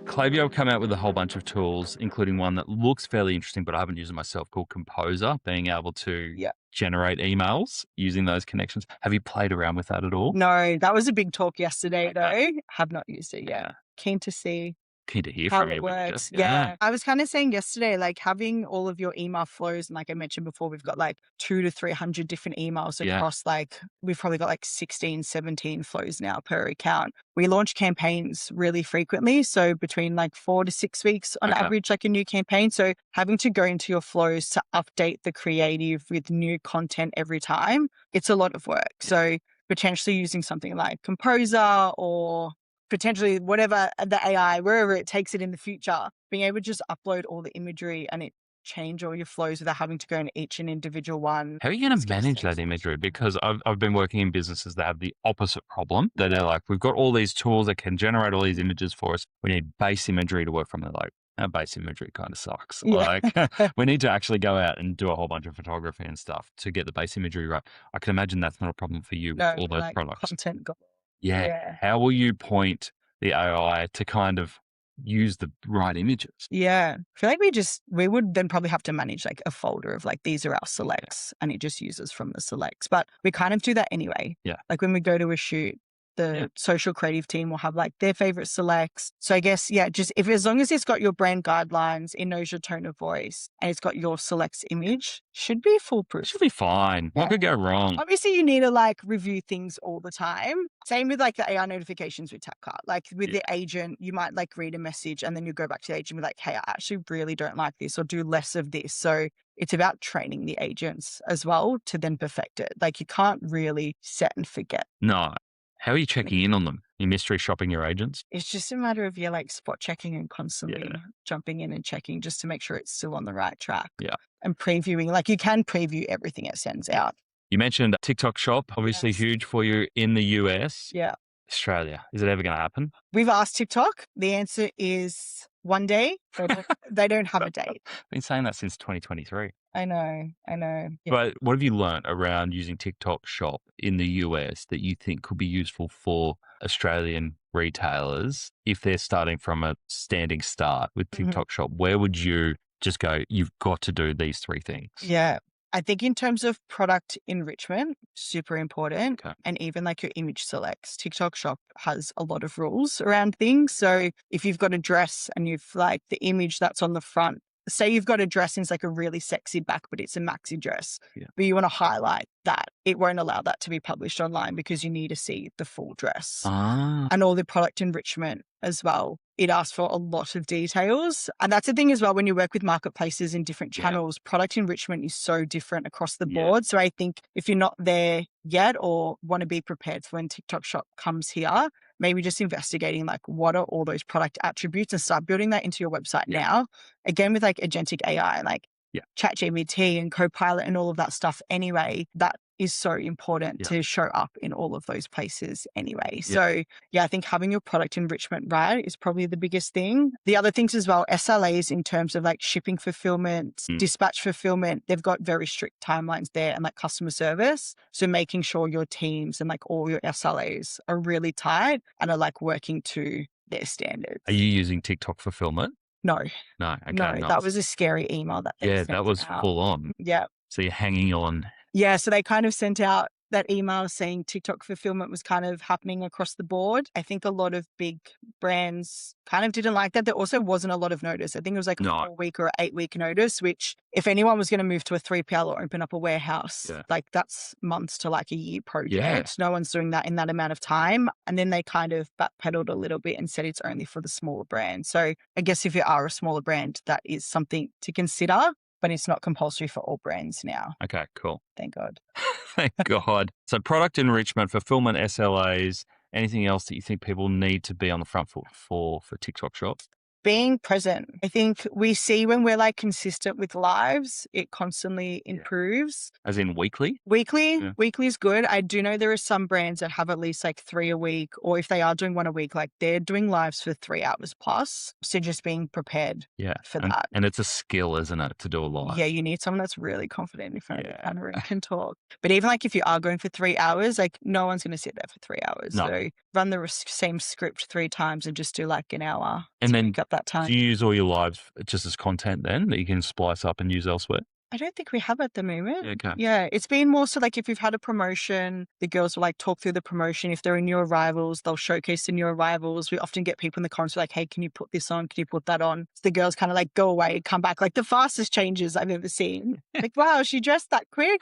Klaviyo come out with a whole bunch of tools, including one that looks fairly interesting, but I haven't used it myself, called Composer, being able to generate emails using those connections. Have you played around with that at all? No, that was a big talk yesterday though. Have not used it yet. Keen to see Keen to hear how from it you. works. Yeah. I was kind of saying yesterday, like having all of your email flows, and like I mentioned before, we've got like 200 to 300 different emails across like, we've probably got like 16, 17 flows now per account. We launch campaigns really frequently. So between like 4 to 6 weeks on average, like a new campaign. So having to go into your flows to update the creative with new content every time, it's a lot of work. So potentially using something like Composer or potentially whatever the AI, wherever it takes it in the future, being able to just upload all the imagery and it change all your flows without having to go into each and individual one. How are you going to manage that imagery? Because I've been working in businesses that have the opposite problem, that they're like, we've got all these tools that can generate all these images for us. We need base imagery to work from. They're like, our base imagery kind of sucks. Like, we need to actually go out and do a whole bunch of photography and stuff to get the base imagery right. I can imagine that's not a problem for you with all those like products. Content goal. Yeah. How will you point the AI to kind of use the right images? Yeah. I feel like we would then probably have to manage like a folder of like, these are our selects and it just uses from the selects. But we kind of do that anyway. Yeah. Like when we go to a shoot, the social creative team will have like their favorite selects. So I guess, just as long as it's got your brand guidelines, it knows your tone of voice and it's got your selects image, should be foolproof. Should be fine. What could go wrong? Obviously you need to like review things all the time. Same with like the AI notifications with Tapcart. Like with the agent, you might like read a message and then you go back to the agent and be like, hey, I actually really don't like this or do less of this. So it's about training the agents as well to then perfect it. Like you can't really set and forget. No. How are you checking in on them? You mystery shopping your agents? It's just a matter of like spot checking and constantly jumping in and checking just to make sure it's still on the right track. Yeah. And previewing, like you can preview everything it sends out. You mentioned TikTok Shop, obviously huge for you in the US. Yeah. Australia, is it ever going to happen? We've asked TikTok. The answer is one day. They don't have a date. Been saying that since 2023. I know. Yeah. But what have you learned around using TikTok Shop in the US that you think could be useful for Australian retailers if they're starting from a standing start with TikTok Shop? Where would you just go, you've got to do these 3 things? Yeah. I think in terms of product enrichment, super important. Okay. And even like your image selects, TikTok Shop has a lot of rules around things. So if you've got a dress and you've like the image that's on the front, say you've got a dress and it's like a really sexy back, but it's a maxi dress, but you want to highlight that, it won't allow that to be published online because you need to see the full dress. And all the product enrichment as well. It asks for a lot of details. And that's the thing as well, when you work with marketplaces in different channels, product enrichment is so different across the board. So I think if you're not there yet or want to be prepared for when TikTok Shop comes here, maybe just investigating like what are all those product attributes and start building that into your website now. Again, with like Agentic AI, like ChatGPT and Copilot and all of that stuff anyway, that is so important to show up in all of those places anyway. So I think having your product enrichment right is probably the biggest thing. The other things as well, SLAs in terms of like shipping fulfillment, dispatch fulfillment, they've got very strict timelines there, and like customer service. So making sure your teams and like all your SLAs are really tight and are like working to their standards. Are you using TikTok fulfillment? No. Okay, no, that was a scary email that they sent that was out. full on. Yeah. So you're hanging on. Yeah, so they kind of sent out that email saying TikTok fulfillment was kind of happening across the board. I think a lot of big brands kind of didn't like that. There also wasn't a lot of notice. I think it was like a No. 4-week or 8-week notice, which if anyone was going to move to a 3PL or open up a warehouse, Yeah. like that's months to like a year project. Yeah. No one's doing that in that amount of time. And then they kind of backpedaled a little bit and said it's only for the smaller brand. So I guess if you are a smaller brand, that is something to consider, but it's not compulsory for all brands now. Okay, cool. Thank God. Thank God. So product enrichment, fulfillment, SLAs, anything else that you think people need to be on the front foot for TikTok Shop? Being present. I think we see when we're like consistent with lives, it constantly improves. As in weekly? Weekly Yeah. is good. I do know there are some brands that have at least like 3 a week, or if they are doing 1 a week, like they're doing lives for 3 hours plus. So just being prepared for that. And it's a skill, isn't it, to do a live? Yeah, you need someone that's really confident in front of the camera and can talk. But even like if you are going for 3 hours, like no one's going to sit there for 3 hours. No. So run the same script 3 times and just do like an hour And to then make up that time. Do you use all your lives just as content then that you can splice up and use elsewhere? I don't think we have at the moment. Okay. Yeah, it's been more so like if you've had a promotion, the girls will like talk through the promotion. If they're in new arrivals, they'll showcase the new arrivals. We often get people in the comments like, hey, can you put this on? Can you put that on? So the girls kind of like go away, come back, like the fastest changes I've ever seen. Like, wow, she dressed that quick.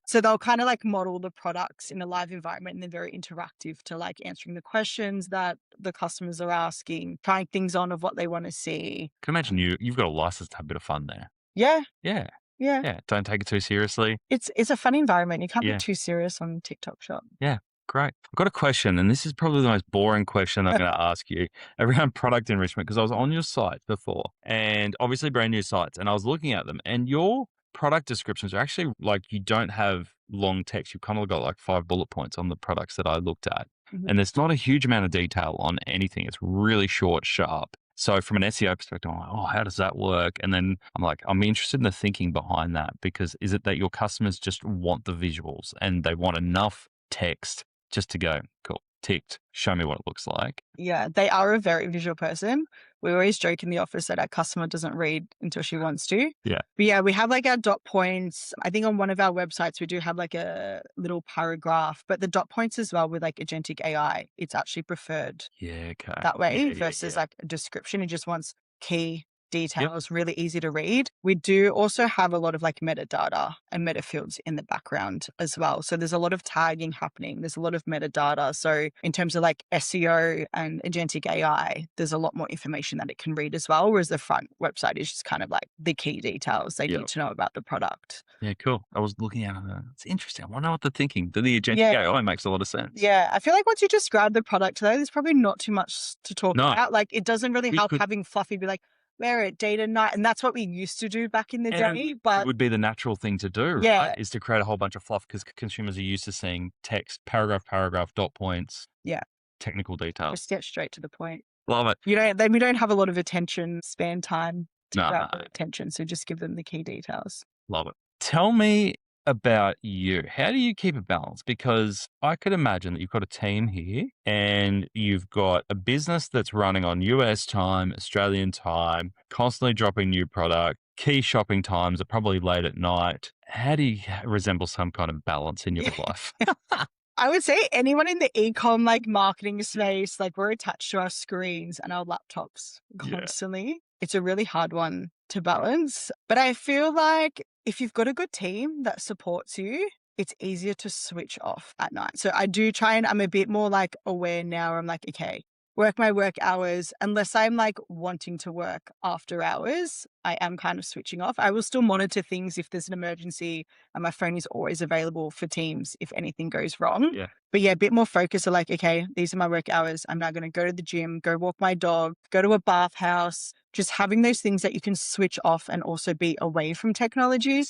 So they'll kind of like model the products in a live environment and they're very interactive to like answering the questions that the customers are asking, trying things on of what they want to see. I can imagine you've got a license to have a bit of fun there. Yeah. Yeah. Yeah. Yeah. Don't take it too seriously. It's a fun environment. You can't Yeah. be too serious on TikTok Shop. Yeah. Great. I've got a question, and this is probably the most boring question I'm going to ask you around product enrichment, because I was on your site before, and obviously brand new sites, and I was looking at them, and your product descriptions are actually like you don't have long text. You've kind of got like 5 bullet points on the products that I looked at. Mhm. And there's not a huge amount of detail on anything. It's really short, sharp. So from an SEO perspective, I'm like, oh, how does that work? And then I'm like, I'm interested in the thinking behind that, because is it that your customers just want the visuals and they want enough text just to go, cool, ticked, show me what it looks like? Yeah, they are a very visual person. We always joke in the office that our customer doesn't read until she wants to. Yeah. But yeah, we have like our dot points. I think on one of our websites, we do have like a little paragraph, but the dot points as well with like Agentic AI, it's actually preferred Yeah, okay. that way Yeah, versus yeah. like a description. It just wants key details, really easy to read. We do also have a lot of like metadata and meta fields in the background as well. So there's a lot of tagging happening. There's a lot of metadata. So in terms of like SEO and Agentic AI, there's a lot more information that it can read as well. Whereas the front website is just kind of like the key details they need to know about the product. Yeah, cool. I was looking at it. It's interesting. I want to know what they're thinking. The Agentic Yeah. AI makes a lot of sense. Yeah, I feel like once you describe the product though, there's probably not too much to talk No. about. Like it doesn't really We help could- having Fluffy be like, wear it day to night. And that's what we used to do back in the And day. it But would be the natural thing to do, Yeah. right? Is to create a whole bunch of fluff, because consumers are used to seeing text, paragraph, dot points. Yeah. Technical details. just get straight to the point. Love it. We don't have a lot of attention span time to No. grab their attention. So just give them the key details. Love it. Tell me about you. How do you keep a balance? Because I could imagine that you've got a team here and you've got a business that's running on US time, Australian time, constantly dropping new product. Key shopping times are probably late at night. How do you resemble some kind of balance in your life? I would say anyone in the e-com like marketing space, like we're attached to our screens and our laptops Yeah. constantly. It's a really hard one to balance. But I feel like if you've got a good team that supports you, it's easier to switch off at night. So I do try and I'm a bit more like aware now. I'm like, okay, work my work hours. Unless I'm like wanting to work after hours, I am kind of switching off. I will still monitor things if there's an emergency, and my phone is always available for Teams if anything goes wrong. Yeah. But yeah, a bit more focused. Like, okay, these are my work hours. I'm now going to go to the gym, go walk my dog, go to a bathhouse. Just having those things that you can switch off and also be away from technology.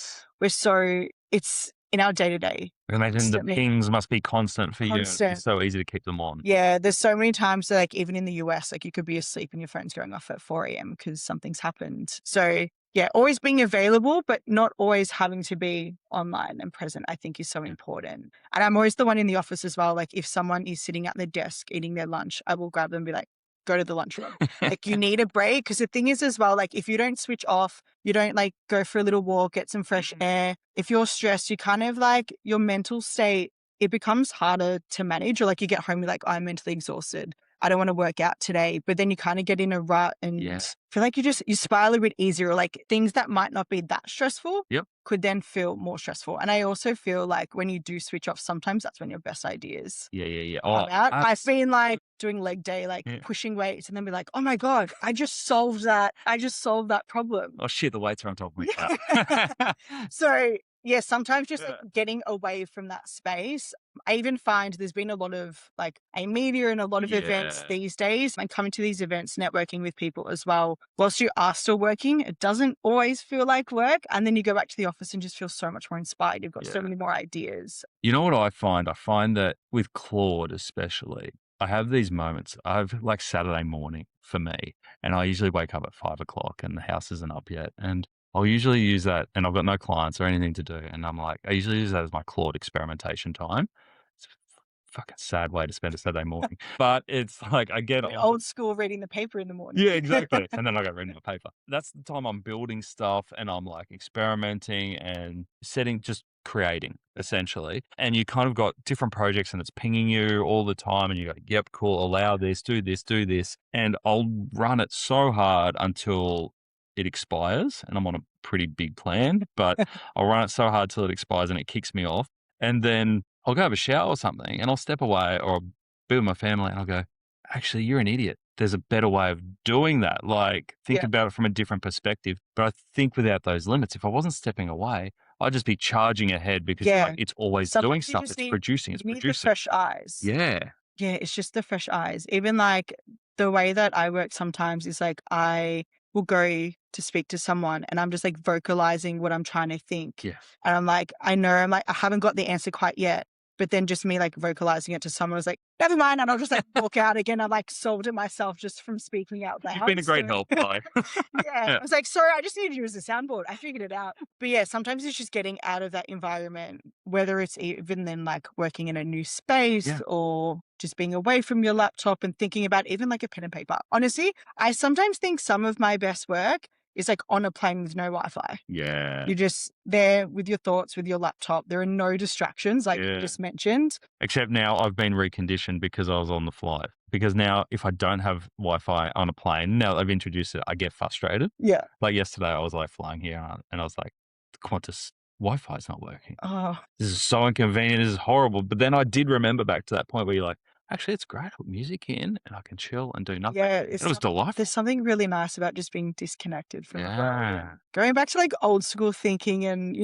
It's in our day to day. I imagine the Constantly. pings must be constant for you. Constant. It's so easy to keep them on. Yeah, there's so many times that, like, even in the US, like you could be asleep and your phone's going off at 4 a.m. because something's happened. So yeah, always being available, but not always having to be online and present, I think is so important. And I'm always the one in the office as well. Like if someone is sitting at their desk eating their lunch, I will grab them and be like, go to the lunchroom. Like you need a break. Because the thing is as well, like if you don't switch off, you don't like go for a little walk, get some fresh air. If you're stressed, you kind of like your mental state it becomes harder to manage, or like you get home, you're like, I'm mentally exhausted. I don't want to work out today. But then you kind of get in a rut and Yeah. feel like you spiral a bit easier. Like things that might not be that stressful Yep. could then feel more stressful. And I also feel like when you do switch off, sometimes that's when your best ideas Yeah. come out. I've been like doing leg day, like Yeah. pushing weights, and then be like, oh my God, I just solved that. I just solved that problem. Oh shit, the weights are on top of me now. So yeah, sometimes just like getting away from that space. I even find there's been a lot of like a media and a lot of events Yeah. these days, and coming to these events, networking with people as well. Whilst you are still working, it doesn't always feel like work. And then you go back to the office and just feel so much more inspired. You've got so Yeah. many more ideas. You know what I find? I find that with Claude especially, I have these moments. I have like Saturday morning for me, and I usually wake up at 5 o'clock and the house isn't up yet. And I'll usually use that, and I've got no clients or anything to do. And I'm like, I usually use that as my Claude experimentation time. It's a fucking sad way to spend a Saturday morning, but it's like I get on. Old school reading the paper in the morning. Yeah, exactly. And then I go reading my paper. That's the time I'm building stuff and I'm like experimenting and just creating essentially. And you kind of got different projects and it's pinging you all the time. And you go, yep, cool, allow this, do this, do this. And I'll run it so hard until it expires. And I'm on a pretty big plan, but I'll run it so hard till it expires and it kicks me off. And then I'll go have a shower or something and I'll step away or be with my family and I'll go, actually, you're an idiot. There's a better way of doing that. Like, think about it from a different perspective. But I think without those limits, if I wasn't stepping away, I'd just be charging ahead because like, it's always doing Sometimes you stuff. just It's producing. It's you need the producing. fresh eyes. Yeah. Yeah, it's just the fresh eyes. Even like the way that I work sometimes is like I will go to speak to someone and I'm just like vocalizing what I'm trying to think. Yeah. And I'm like, I haven't got the answer quite yet. But then just me like vocalizing it to someone was like, never mind. And I'll just like walk out again. I like solved it myself just from speaking out loud. You've been a great help, guy. I was like, sorry, I just needed you as a soundboard. I figured it out. But yeah, sometimes it's just getting out of that environment, whether it's even then like working in a new space or just being away from your laptop and thinking about even like a pen and paper. Honestly, I sometimes think some of my best work is like on a plane with no Wi-Fi. Yeah. You're just there with your thoughts, with your laptop. There are no distractions, like you just mentioned. Except now I've been reconditioned because I was on the flight. Because now if I don't have Wi-Fi on a plane, now that I've introduced it, I get frustrated. Yeah. Like yesterday, I was like flying here and I was like, the Qantas Wi-Fi is not working. Oh, This is so inconvenient. This is horrible. But then I did remember back to that point where you're like, actually, it's great. I put music in and I can chill and do nothing. yeah. It was delightful. There's something really nice about just being disconnected from the world. Yeah. Going back to like old school thinking and,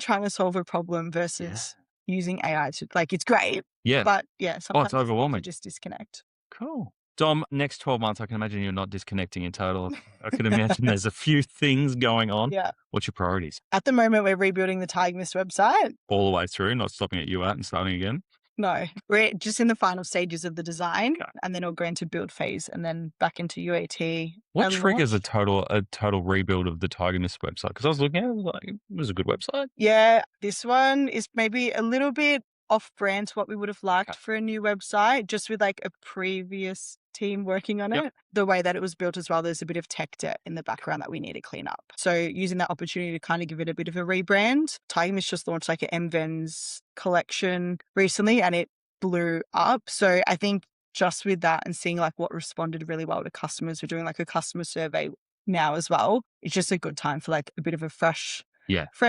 trying to solve a problem versus using AI to like, it's great. Yeah. But yeah, sometimes it's overwhelming. you just disconnect. Cool. Dom, next 12 months, I can imagine you're not disconnecting in total. I can imagine there's a few things going on. Yeah. What's your priorities? At the moment, we're rebuilding the I.AM.GIA website. All the way through, not stopping at you out and starting again? No, we're just in the final stages of the design and then it'll go into build phase and then back into UAT. What triggers a total rebuild of the Tiger Mist website? Because I was looking at it, like, it was a good website. Yeah, this one is maybe a little bit off-brand to what we would have liked for a new website, just with like a previous team working on it. The way that it was built as well, there's a bit of tech debt in the background that we need to clean up. So using that opportunity to kind of give it a bit of a rebrand. Tiger Mist just launched like an MVens collection recently and it blew up. So I think just with that and seeing like what responded really well to customers, we're doing like a customer survey now as well. It's just a good time for like a bit of a fresh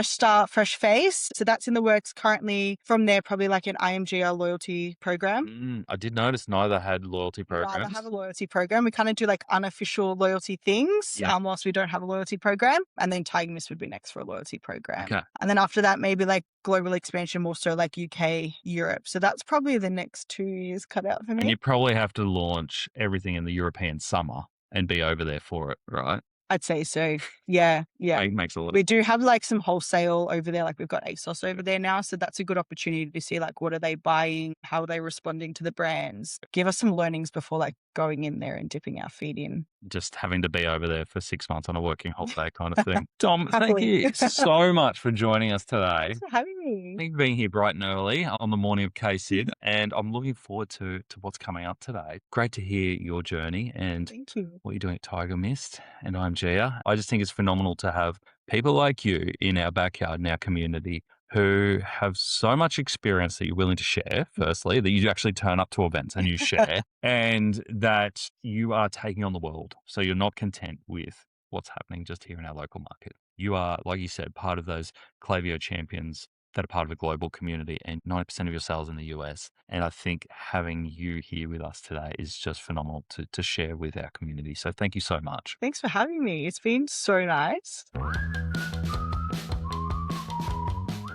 start, fresh face. So that's in the works currently. From there, probably like an I.AM.GIA loyalty program. I did notice neither had loyalty programs. Neither have a loyalty program. We kind of do like unofficial loyalty things whilst we don't have a loyalty program. And then Tiger Mist would be next for a loyalty program. Okay. And then after that, maybe like global expansion, more so like UK, Europe. So that's probably the next 2 years cut out for me. And you probably have to launch everything in the European summer and be over there for it, right? I'd say so. Yeah. It makes a lot of We do have like some wholesale over there. Like we've got ASOS over there now. So that's a good opportunity to see like what are they buying? How are they responding to the brands? Give us some learnings before like going in there and dipping our feet in. Just having to be over there for 6 months on a working holiday kind of thing. Dom, thank you so much for joining us today. Thanks for having me. Thank you for being here bright and early on the morning of KCID, and I'm looking forward to what's coming up today. Great to hear your journey and Thank you. what you're doing at Tiger Mist and I.AM.GIA. I just think it's phenomenal to have people like you in our backyard, in our community, who have so much experience that you're willing to share, firstly, that you actually turn up to events and you share, and that you are taking on the world. So you're not content with what's happening just here in our local market. You are, like you said, part of those Klaviyo champions that are part of a global community, and 90% of your sales in the US. And I think having you here with us today is just phenomenal to share with our community. So thank you so much. Thanks for having me. It's been so nice.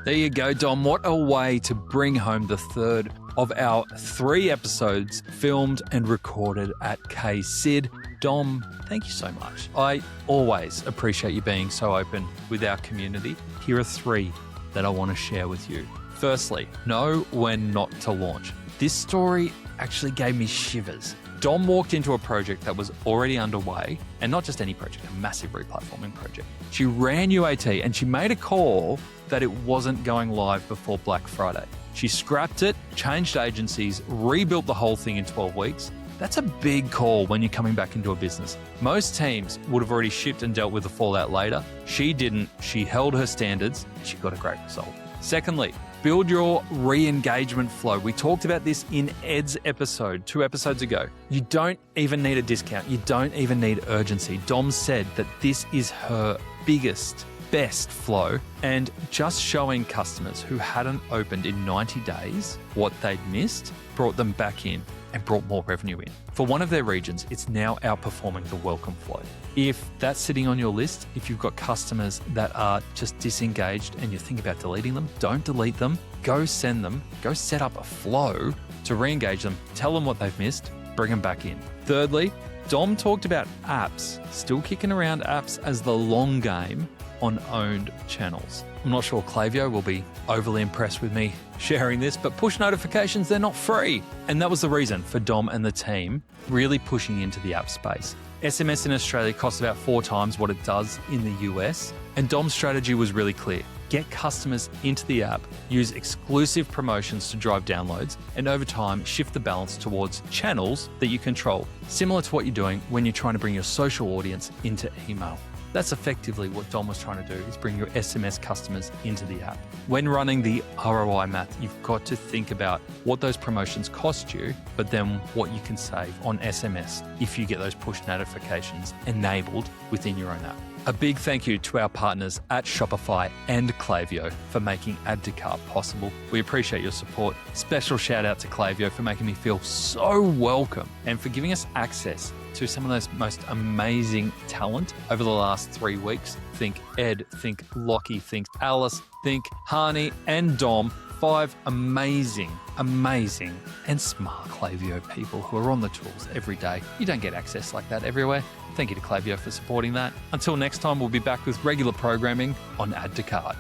There you go, Dom. What a way to bring home the third of our 3 episodes filmed and recorded at KSID. Dom, thank you so much. I always appreciate you being so open with our community. Here are 3 that I want to share with you. Firstly, know when not to launch. This story actually gave me shivers. Dom walked into a project that was already underway, and not just any project, a massive replatforming project. She ran UAT and she made a call that it wasn't going live before Black Friday. She scrapped it, changed agencies, rebuilt the whole thing in 12 weeks. That's a big call when you're coming back into a business. Most teams would have already shipped and dealt with the fallout later. She didn't. She held her standards. She got a great result. Secondly, build your re-engagement flow. We talked about this in Ed's episode 2 episodes ago. You don't even need a discount. You don't even need urgency. Dom said that this is her biggest, best flow, and just showing customers who hadn't opened in 90 days what they'd missed brought them back in and brought more revenue in. For one of their regions, it's now outperforming the welcome flow. If that's sitting on your list, if you've got customers that are just disengaged and you think about deleting them, don't delete them. Go send them, go set up a flow to re-engage them, tell them what they've missed, bring them back in. Thirdly, Dom talked about apps, still kicking around apps as the long game on owned channels. I'm not sure Klaviyo will be overly impressed with me sharing this, but push notifications, they're not free. And that was the reason for Dom and the team really pushing into the app space. SMS in Australia costs about 4 times what it does in the US. And Dom's strategy was really clear. Get customers into the app, use exclusive promotions to drive downloads, and over time, shift the balance towards channels that you control, similar to what you're doing when you're trying to bring your social audience into email. That's effectively what Dom was trying to do, is bring your SMS customers into the app. When running the ROI math, you've got to think about what those promotions cost you, but then what you can save on SMS if you get those push notifications enabled within your own app. A big thank you to our partners at Shopify and Klaviyo for making Add to Cart possible. We appreciate your support. Special shout out to Klaviyo for making me feel so welcome and for giving us access to some of those most amazing talent over the last 3 weeks. Think Ed, think Lockie, think Alice, think Hani and Dom. 5 amazing and smart Klaviyo people who are on the tools every day. You don't get access like that everywhere. Thank you to Klaviyo for supporting that. Until next time, we'll be back with regular programming on Add to Cart.